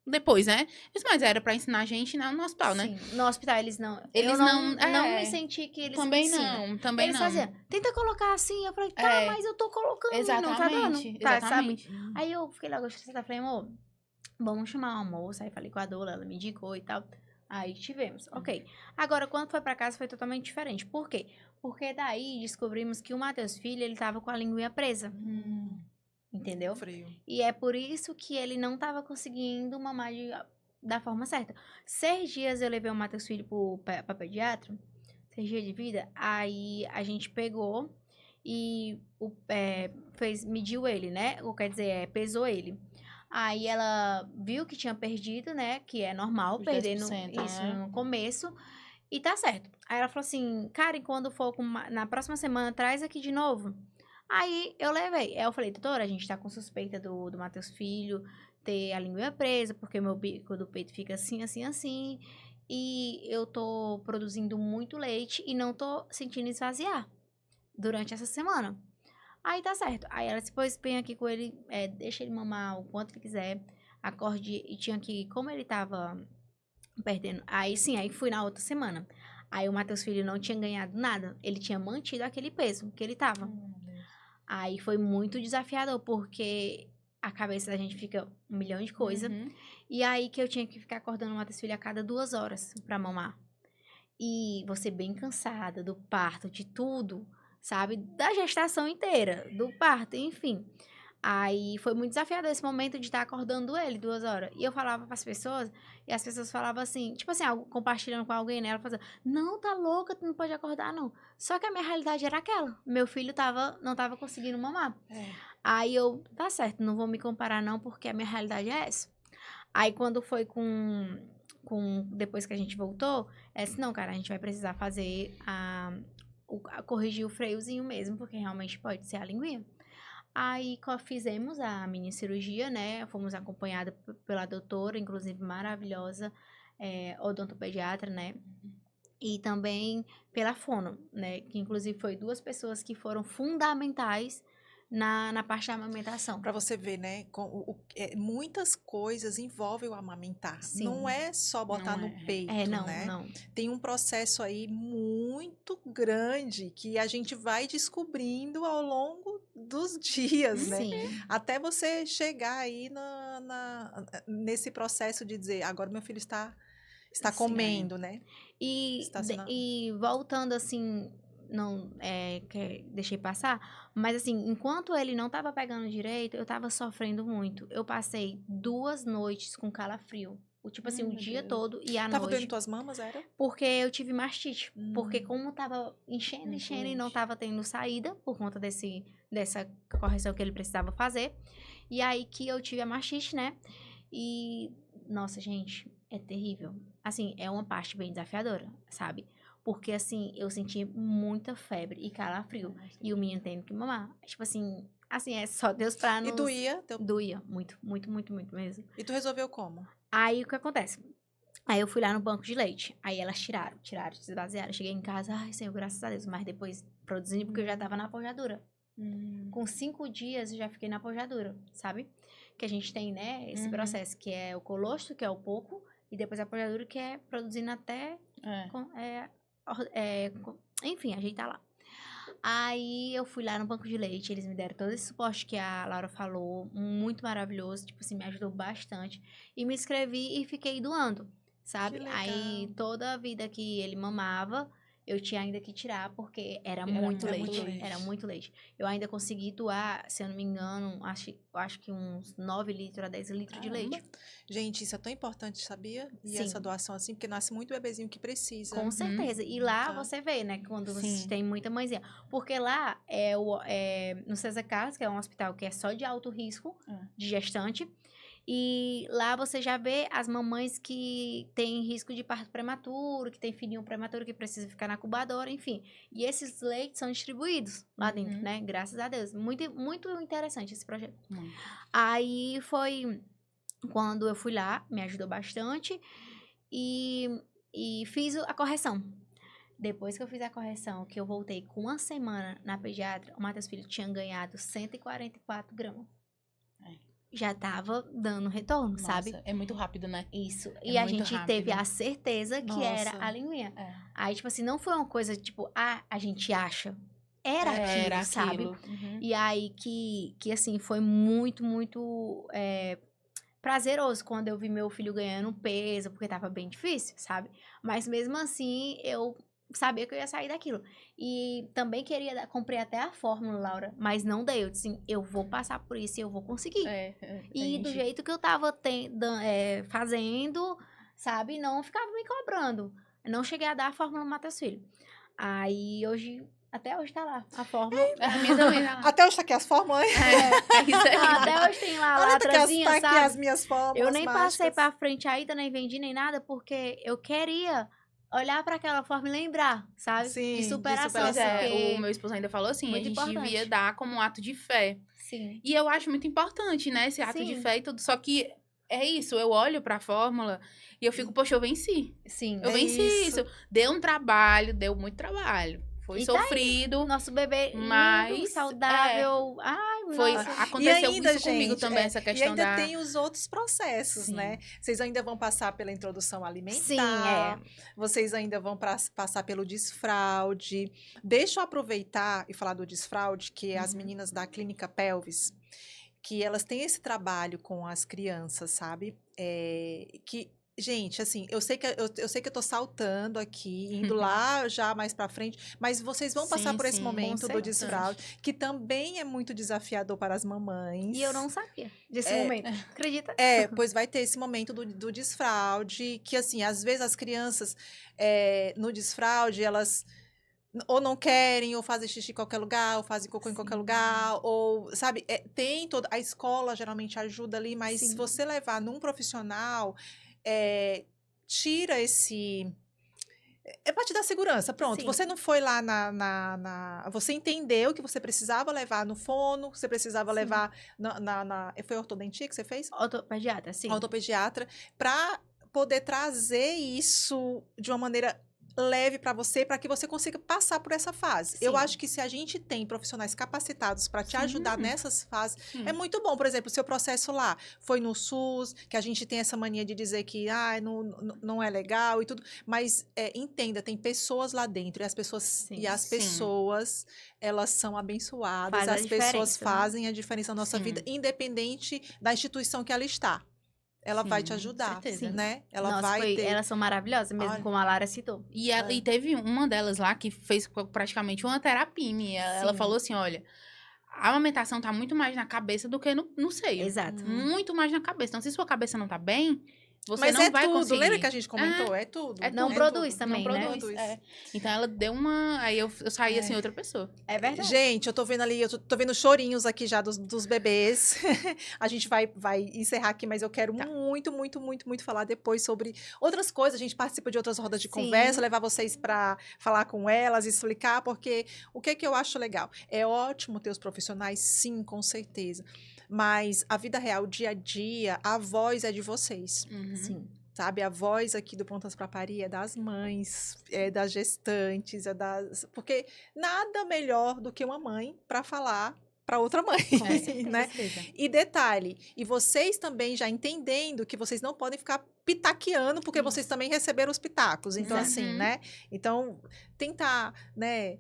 depois, né? Mas era pra ensinar a gente no hospital, né? Sim, no hospital eles não... Eles eu não- não me senti que eles Também ensinam. não, também Eles não. faziam, tenta colocar assim. Eu falei, tá, É. mas eu tô colocando e não tá dando. Exatamente, Tá, exatamente. sabe? Aí eu fiquei logo estressada, falei, amor, vamos chamar uma moça. Aí falei com a doula, ela me indicou e tal. Aí tivemos, ok. Agora, quando foi pra casa, foi totalmente diferente. Por quê? Porque daí descobrimos que o Matheus Filho, ele tava com a linguinha presa. Entendeu? Frio. E é por isso que ele não tava conseguindo mamar da forma certa. 6 dias eu levei o Matheus Filho pra pediatra, 6 dias de vida, aí a gente pegou e mediu ele, né? Ou quer dizer, pesou ele. Aí ela viu que tinha perdido, né? Que é normal Os perder 10%, isso né? no começo. E tá certo. Aí ela falou assim, Karen, quando for na próxima semana, traz aqui de novo. Aí eu levei. Aí eu falei, doutora, a gente tá com suspeita do Matheus Filho ter a língua presa, porque meu bico do peito fica assim, assim, assim. E eu tô produzindo muito leite e não tô sentindo esvaziar durante essa semana. Aí tá certo. Aí ela depois vem aqui com ele, deixa ele mamar o quanto ele quiser, acorde, e tinha que, como ele tava perdendo, aí sim, aí fui na outra semana. Aí o Matheus Filho não tinha ganhado nada, ele tinha mantido aquele peso que ele tava. Aí foi muito desafiador, porque a cabeça da gente fica um milhão de coisas. Uhum. E aí que eu tinha que ficar acordando o Matheus Filho a cada 2 horas pra mamar. E você bem cansada do parto, de tudo, sabe? Da gestação inteira, do parto, enfim. Aí foi muito desafiador esse momento de estar acordando ele 2 horas. E eu falava pras pessoas, e as pessoas falavam assim, tipo assim, compartilhando com alguém, né? Ela falava, não, tá louca, tu não pode acordar, não. Só que a minha realidade era aquela. Meu filho não tava conseguindo mamar. Aí eu, tá certo, não vou me comparar não, porque a minha realidade é essa. Aí quando foi depois que a gente voltou, disse, não, cara, a gente vai precisar fazer corrigir o freiozinho mesmo, porque realmente pode ser a linguinha. Aí fizemos a mini cirurgia, né? Fomos acompanhadas pela doutora, inclusive maravilhosa, odontopediatra, né? E também pela fono, né? Que inclusive foi 2 pessoas que foram fundamentais na parte da amamentação. Para você ver, né? Muitas coisas envolvem o amamentar. Sim. Não é só botar Não no é. peito, Não, né? não. Tem um processo aí muito grande que a gente vai descobrindo ao longo dos dias, né? Sim. Até você chegar aí nesse processo de dizer, agora meu filho está Sim. comendo, né? E voltando assim, não deixei passar, mas assim, enquanto ele não tava pegando direito, eu tava sofrendo muito. Eu passei 2 noites com calafrio. Tipo assim, o Meu dia Deus. todo e à Tava doendo noite. tuas mamas, era? Porque eu tive mastite. Porque como tava enchendo e não Influente. tava tendo saída, por conta dessa correção que ele precisava fazer. E aí que eu tive a mastite, né? E, nossa, gente, é terrível. Assim, é uma parte bem desafiadora, sabe? Porque, assim, eu senti muita febre e calafrio. E o menino tendo que mamar. Tipo assim, é só Deus pra nos... E doía? Doía, muito, muito, muito, muito mesmo. E tu resolveu como? Aí, o que acontece? Aí, eu fui lá no banco de leite. Aí, elas tiraram, desvaziaram. Cheguei em casa, ai, Senhor, graças a Deus. Mas depois, produzindo, porque eu já tava na pojadura. Com 5 dias, eu já fiquei na pojadura, sabe? Que a gente tem, né, esse processo, que é o colostro, que é o pouco, e depois a pojadura, que é produzindo até... enfim, ajeitar lá. Aí eu fui lá no banco de leite, eles me deram todo esse suporte que a Laura falou, muito maravilhoso, tipo assim, me ajudou bastante. E me inscrevi e fiquei doando, sabe? Que legal. Aí toda a vida que ele mamava, eu tinha ainda que tirar, porque era muito leite. Era muito leite. Eu ainda consegui doar, se eu não me engano, acho que uns 9 litros a 10 litros de leite. Gente, isso é tão importante, sabia? E Sim. essa doação assim, porque nasce muito bebezinho que precisa. Com certeza. E lá você vê, né, quando você tem muita mãezinha. Porque lá no César Carlos, que é um hospital que é só de alto risco de gestante. E lá você já vê as mamães que têm risco de parto prematuro, que tem filhinho prematuro que precisa ficar na incubadora, enfim. E esses leites são distribuídos lá dentro, né? Graças a Deus. Muito, muito interessante esse projeto. Aí foi quando eu fui lá, me ajudou bastante. E fiz a correção. Depois que eu fiz a correção, que eu voltei com 1 semana na pediatra, o Matheus Filho tinha ganhado 144 gramas. Já tava dando retorno, sabe? É muito rápido, né? Isso. E a gente teve a certeza que era a linguinha. Aí, tipo assim, não foi uma coisa, tipo, a gente acha. Era aquilo, sabe? E aí que assim, foi muito, muito prazeroso quando eu vi meu filho ganhando peso, porque tava bem difícil, sabe? Mas mesmo assim, eu sabia que eu ia sair daquilo. E também comprei até a fórmula, Laura, mas não dei. Eu disse assim, eu vou passar por isso e eu vou conseguir. E do jeito que eu tava fazendo, sabe? Não ficava me cobrando. Não cheguei a dar a fórmula Matheus Filho. Aí, hoje, Até hoje tá lá, a fórmula. A minha também tá lá. Até hoje tá aqui as fórmulas. É isso aí. Até hoje tem lá a Olha, tá latrazinha, aqui sabe? as minhas fórmulas Eu nem passei mágicas. pra frente ainda, nem vendi, nem nada, porque eu queria olhar pra aquela forma e lembrar, sabe? Sim, de de superação. Mas Porque... o meu esposo ainda falou assim, a Muito gente importante. devia dar como um ato de fé. Sim. E eu acho muito importante, né, esse ato de Sim. fé e tudo. Só que é isso, eu olho pra fórmula e eu fico, poxa, eu venci. Sim. Eu É venci isso. isso. Deu um trabalho, deu muito trabalho. Foi E tá aí, sofrido, Nosso bebê lindo, mas, saudável. Ai, foi, nossa. aconteceu E ainda, isso comigo gente, também, essa E questão ainda da... tem os outros processos, Sim. né? Vocês ainda vão passar pela introdução alimentar. Sim, é. Vocês ainda vão passar pelo desfraude. Deixa eu aproveitar e falar do desfraude, que as meninas da Clínica Pelvis, que elas têm esse trabalho com as crianças, sabe? Que gente, assim, eu sei que eu tô saltando aqui, indo lá já mais pra frente, mas vocês vão passar Sim, por esse sim, momento com do certeza. desfraude, que também é muito desafiador para as mamães. E eu não sabia desse É. momento. Acredita? Pois vai ter esse momento do desfraude, que assim, às vezes as crianças no desfraude, elas ou não querem, ou fazem xixi em qualquer lugar, ou fazem cocô em qualquer lugar, ou, sabe, tem toda. A escola geralmente ajuda ali, mas se Sim. você levar num profissional, tira esse. É pra te dar segurança, pronto. Sim. Você não foi lá Você entendeu que você precisava levar no fono, que você precisava Sim. levar Foi ortodontia que você fez? Ortopediatra, sim. Ortopediatra, para poder trazer isso de uma maneira leve para você, para que você consiga passar por essa fase. Eu Sim. acho que se a gente tem profissionais capacitados para te Sim. ajudar nessas fases, Sim. é muito bom. Por exemplo, o seu processo lá foi no SUS, que a gente tem essa mania de dizer que não é legal e tudo, mas entenda, tem pessoas lá dentro Sim. e as Sim. pessoas, elas são abençoadas, Faz a as pessoas diferença, né? fazem a diferença na nossa Sim. vida, independente da instituição que ela está. Ela vai te Sim, ajudar, certeza. né? Ela Nossa, vai ter. elas são maravilhosas, mesmo Olha. como a Lara citou. E teve uma delas lá que fez praticamente uma terapia minha. Ela Sim. falou assim, olha, a amamentação tá muito mais na cabeça do que no seio. Exato. Muito mais na cabeça. Então, se sua cabeça não tá bem, você Mas não vai tudo. conseguir. Lembra que a gente comentou? É tudo. Não é produz tudo. também, não né? produz. Então, ela deu uma... Aí eu saí, assim, outra pessoa. É verdade. Gente, eu tô vendo ali, eu tô vendo chorinhos aqui já dos bebês. A gente vai encerrar aqui, mas eu quero muito, muito, muito, muito falar depois sobre outras coisas. A gente participa de outras rodas de Sim. conversa, levar vocês para falar com elas, explicar, porque o que eu acho legal? É ótimo ter os profissionais, sim, com certeza. Mas a vida real, o dia a dia, a voz é de vocês. Uhum. Sim. Sabe, a voz aqui do Prontas pra Parir é das mães, é das gestantes, porque nada melhor do que uma mãe para falar para outra mãe, Com né? certeza. E detalhe, e vocês também já entendendo que vocês não podem ficar pitaqueando, porque Isso. vocês também receberam os pitacos. Então, Exato. assim, né? Então, tentar, né,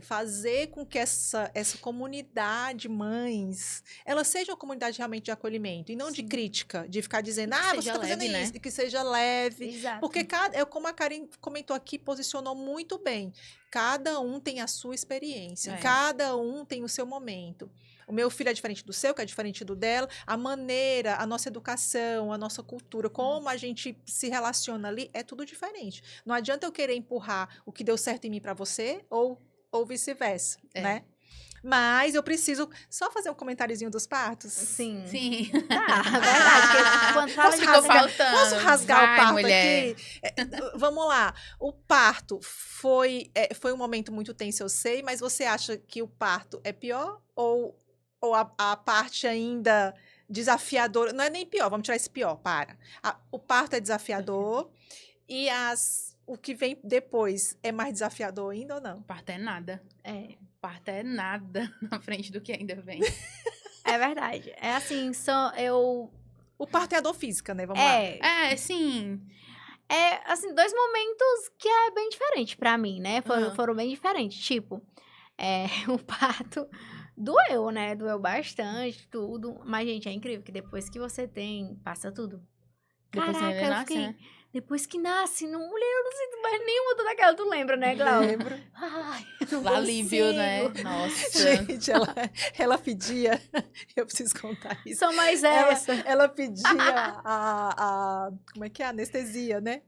fazer com que essa comunidade mães, ela seja uma comunidade realmente de acolhimento, e não de Sim. crítica, de ficar dizendo, E que você seja tá fazendo leve, né? isso, e que seja leve. Exato. Porque como a Karen comentou aqui, posicionou muito bem. Cada um tem a sua experiência, É. cada um tem o seu momento. O meu filho é diferente do seu, que é diferente do dela. A maneira, a nossa educação, a nossa cultura, como a gente se relaciona ali, é tudo diferente. Não adianta eu querer empurrar o que deu certo em mim para você ou vice-versa, né? Mas eu preciso só fazer um comentáriozinho dos partos. Sim. Sim. Tá, é verdade. Porque quando fala de Ficou rasgar- faltando. Posso rasgar Vai, o parto mulher. aqui? Vamos lá. O parto foi um momento muito tenso, eu sei, mas você acha que o parto é pior ou a parte ainda desafiadora? Não é nem pior, vamos tirar esse pior, para. O parto é desafiador e o que vem depois é mais desafiador ainda ou não? Parto é nada. É. Parto é nada na frente do que ainda vem. É verdade. É assim, O parto é a dor física, né? Vamos lá. É, sim. É, assim, dois momentos que é bem diferente pra mim, né? Aham. Foram bem diferentes. Tipo, o parto doeu, né? Doeu bastante, tudo. Mas, gente, é incrível que depois que você tem, passa tudo. Depois que Caraca, ele eu nasce, fiquei... né? Depois que nasce, não, mulher, eu não sinto mais Mas nenhuma toda aquela tu lembra, né, Glaucia? Lembro. Ai, Alívio, consigo. né? Nossa. Gente, ela pedia, eu preciso contar isso. Sou mais essa. Ela pedia como é que é? Anestesia, né?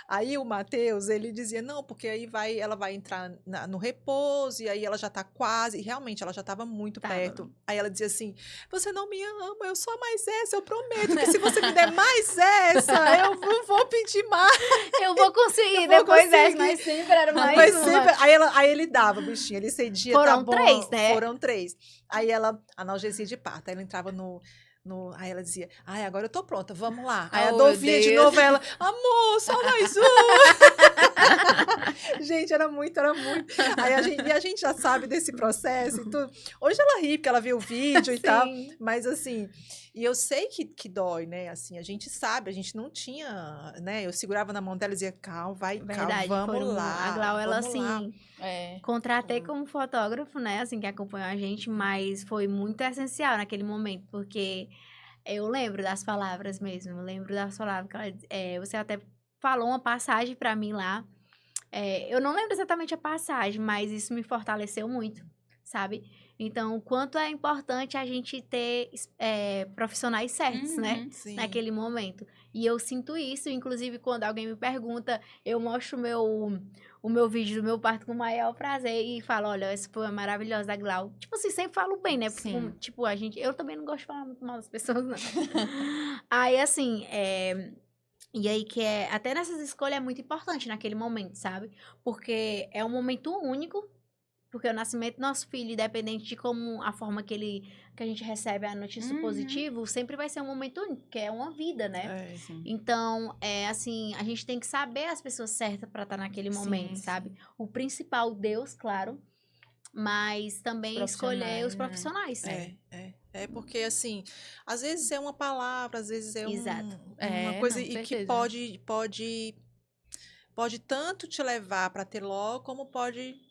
Aí o Matheus, ele dizia, não, porque aí ela vai entrar no repouso, e aí ela já tá quase, e realmente ela já tava muito Tava. perto. Aí ela dizia assim, você não me ama, eu sou mais essa, eu prometo que se você me der mais essa, eu não vou pedir mais. Eu vou conseguir Eu vou depois conseguir. dessa, mas sempre era mais Mas uma. sempre, aí ele dava, bichinho, ele cedia, tá Foram bom. 3, né? Foram 3. Aí ela, analgesia de parto, aí ela entrava aí ela dizia, ai, agora eu tô pronta, vamos lá. Aí a Oh, Dolfinha meu de Deus. novo, ela, amor, só mais um. Gente, era muito. Aí a gente já sabe desse processo e tudo. Hoje ela ri, porque ela viu o vídeo e tal, Sim. mas assim, e eu sei que dói, né, assim, a gente sabe, a gente não tinha, né, eu segurava na mão dela e dizia, calma, Verdade, vamos foram, lá. a Glau, ela vamos lá. assim, É. contratei como fotógrafo, né, assim, que acompanhou a gente, mas foi muito essencial naquele momento, porque eu lembro das palavras mesmo, eu lembro das palavras que ela, você até falou uma passagem pra mim lá, eu não lembro exatamente a passagem, mas isso me fortaleceu muito, sabe? Então, o quanto é importante a gente ter profissionais certos, né? Uhum. Sim. Naquele momento. E eu sinto isso, inclusive, quando alguém me pergunta, eu mostro o meu vídeo do meu parto com o maior prazer e falo, olha, essa foi maravilhosa, Glau. Tipo assim, sempre falo bem, né? Porque, Sim. tipo, eu também não gosto de falar muito mal das pessoas, não. Aí, assim, e aí que até nessas escolhas é muito importante naquele momento, sabe? Porque é um momento único, porque o nascimento do nosso filho, independente de como a forma que a gente recebe a notícia Uhum. positiva, sempre vai ser um momento único, porque é uma vida, né? Sim. Então, assim, a gente tem que saber as pessoas certas para estar naquele momento, Sim, sabe? O principal, Deus, claro, mas também escolher os profissionais, profissionais. É porque, assim, às vezes é uma palavra, às vezes é Exato. uma É, coisa não, com e que certeza. pode tanto te levar para ter logo, como pode te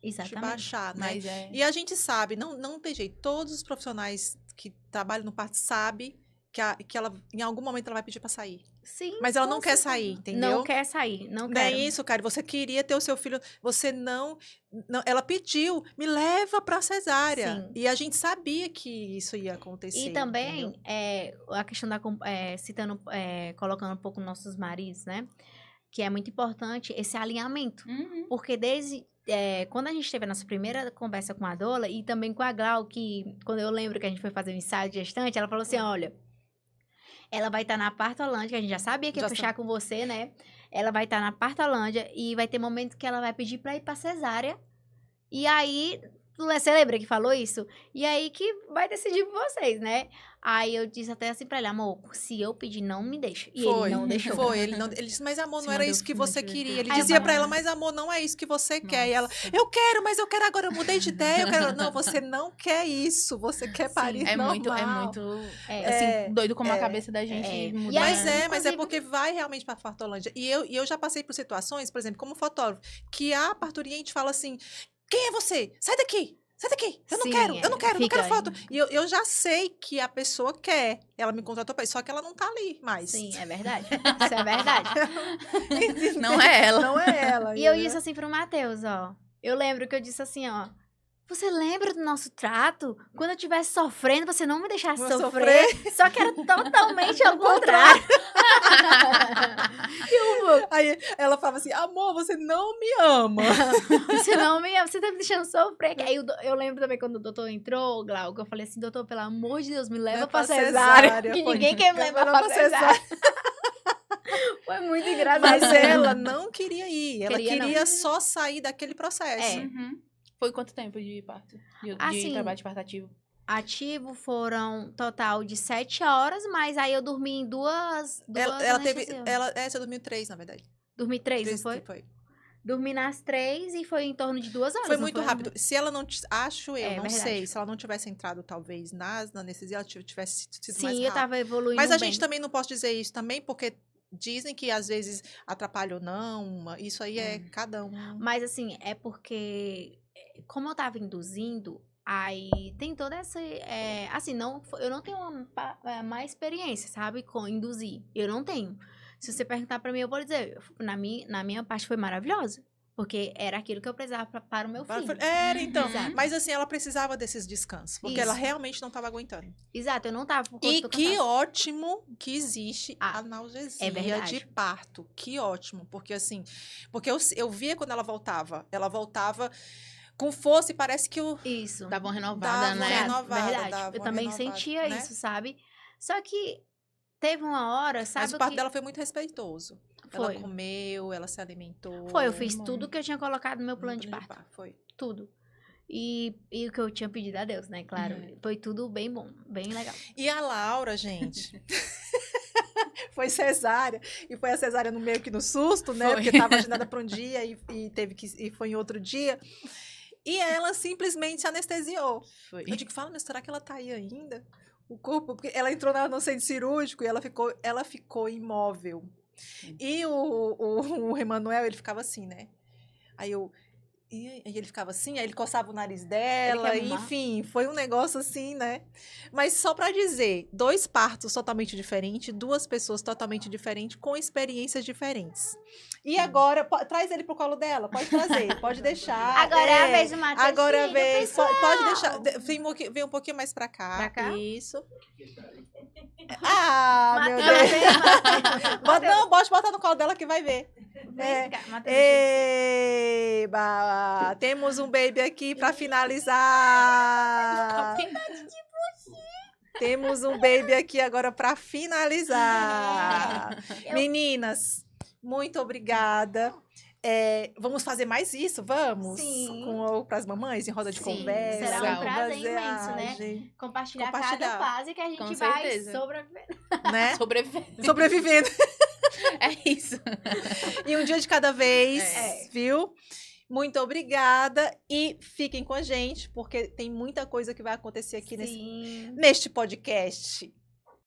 Exatamente. baixar, né? Mas E a gente sabe, não tem jeito, todos os profissionais que trabalham no parto sabem que ela, em algum momento, ela vai pedir para sair. Sim, Mas ela com não quer certeza. sair, entendeu? Não quer sair, não Não é quero. isso, cara. Você queria ter o seu filho, você não, ela pediu, me leva para cesárea. Sim. E a gente sabia que isso ia acontecer. E também, entendeu? a questão citando, colocando um pouco nossos maridos, né? Que é muito importante esse alinhamento. Uhum. Porque desde quando a gente teve a nossa primeira conversa com a Dola e também com a Glau, que quando eu lembro que a gente foi fazer um ensaio de gestante, ela falou assim, olha, ela vai estar na Partolândia, que a gente já sabia que ia Já fechar com você, né? Ela vai estar na Partolândia e vai ter momento que ela vai pedir pra ir pra cesárea. E aí, você lembra que falou isso? E aí que vai decidir por vocês, né? Aí eu disse até assim pra ele, amor, se eu pedir, não me deixa. E ele não deixou. Foi, ele disse, mas amor, Se não era mandou isso que muito você de queria. tudo. Ele Aí eu dizia pra falei, ela, mas amor, não é isso que você quer. E ela, eu quero, mas eu quero agora, eu mudei de ideia. Eu quero. Não, você não quer isso, você quer Sim. parir É normal. muito, assim, doido como a cabeça da gente muda. E aí, né? Mas é inclusive- porque vai realmente pra Partolândia. E eu já passei por situações, por exemplo, como fotógrafo, que a parturiente fala assim, quem é você? Sai daqui! Sai daqui! Eu não Sim, quero, eu não quero fica- foto. E eu já sei que a pessoa quer. Ela me contratou pra isso, só que ela não tá ali mais. Sim, é verdade. Isso é verdade. Não é ela. Não é ela. E eu entendeu? disse assim pro Matheus, ó. Eu lembro que eu disse assim, ó. Você lembra do nosso trato? Quando eu estivesse sofrendo, você não me deixasse Vou sofrer. Só que era totalmente ao contrário. Aí ela falava assim, amor, você não me ama. Você não me ama, você tá me deixando sofrer. Aí eu lembro também quando o doutor entrou, Glauco, eu falei assim, doutor, pelo amor de Deus, me leva pra cesárea. Que Foi. ninguém quer me levar pra cesárea. Foi muito engraçado. Mas ela não queria ir. Ela Queria, não. queria só sair daquele processo. Uhum. Foi quanto tempo de parto? De Assim, trabalho de parto ativo? Ativo foram total de 7 horas, mas aí eu dormi em duas Ela teve. anestesias. Você dormiu 3, na verdade. Dormi 3, não foi? Foi. Dormi nas 3 e foi em torno de 2 horas. Foi não muito rápido. Se ela não. Acho eu, É, não verdade. sei. Se ela não tivesse entrado, talvez, na anestesia, ela tivesse sido mais Sim, rápido. eu tava evoluindo Mas a bem. gente também não pode dizer isso também, porque dizem que às vezes atrapalha ou não. Isso aí é cada um. Mas assim, é porque, como eu tava induzindo, aí tem toda essa. Assim, eu não tenho uma má experiência, sabe? Com induzir. Eu não tenho. Se você perguntar pra mim, eu vou dizer, na minha parte foi maravilhosa. Porque era aquilo que eu precisava para o meu filho. Era, então. Exato. Mas assim, ela precisava desses descansos. Porque ela realmente não estava aguentando. Exato, eu não tava por conta E do que cansaço. ótimo que existe Ah, analgesia é verdade. de parto. Que ótimo. Porque assim, porque eu via quando ela voltava com força e parece que o Isso. Dava uma renovada, Dava né? uma renovada, Verdade. dava Eu uma também renovada, sentia né? isso, sabe? Só que teve uma hora, sabe? Mas o parto dela foi muito respeitoso. Foi. Ela comeu, ela se alimentou. Foi, eu fiz Mãe. tudo que eu tinha colocado no meu no plano de parto. Foi. Tudo. E o que eu tinha pedido a Deus, né? Claro. Foi tudo bem bom, bem legal. E a Laura, gente, foi cesárea. E foi a cesárea no meio que no susto, né? Foi. Porque estava agendada para um dia e teve que e foi em outro dia. E ela simplesmente se anestesiou. Foi. Eu digo, fala, mas será que ela tá aí ainda? O corpo, porque ela entrou no centro cirúrgico e ela ficou imóvel. E o Emanuel, ele ficava assim, né? E ele ficava assim, aí ele coçava o nariz dela, Ele quer mamar. enfim, foi um negócio assim, né? Mas só pra dizer, 2 partos totalmente diferentes, 2 pessoas totalmente diferentes, com experiências diferentes. E agora, traz ele pro colo dela, pode trazer, pode deixar. Agora é a vez do Matheus. Agora é a Chega, vez, pessoal. pode deixar, vem um pouquinho mais pra cá. Pra cá? Isso. Ah, meu Matheus, Deus. vem, Matheus. Não, pode botar no colo dela que vai ver. Vem cá, Matheus, chega. Eba! Temos um baby aqui para finalizar. Temos um baby aqui agora para finalizar. Meninas, muito obrigada. Vamos fazer mais isso? Vamos? Sim. Para as mamães, em roda de Sim, conversa. será um Legal. prazer fazer imenso, né? age, Compartilhar Compartilhar. cada fase que a gente Com vai certeza. sobreviver. né? Sobrevivendo. Sobrevivendo. É isso. E um dia de cada vez, É. viu? Muito obrigada e fiquem com a gente, porque tem muita coisa que vai acontecer aqui neste podcast.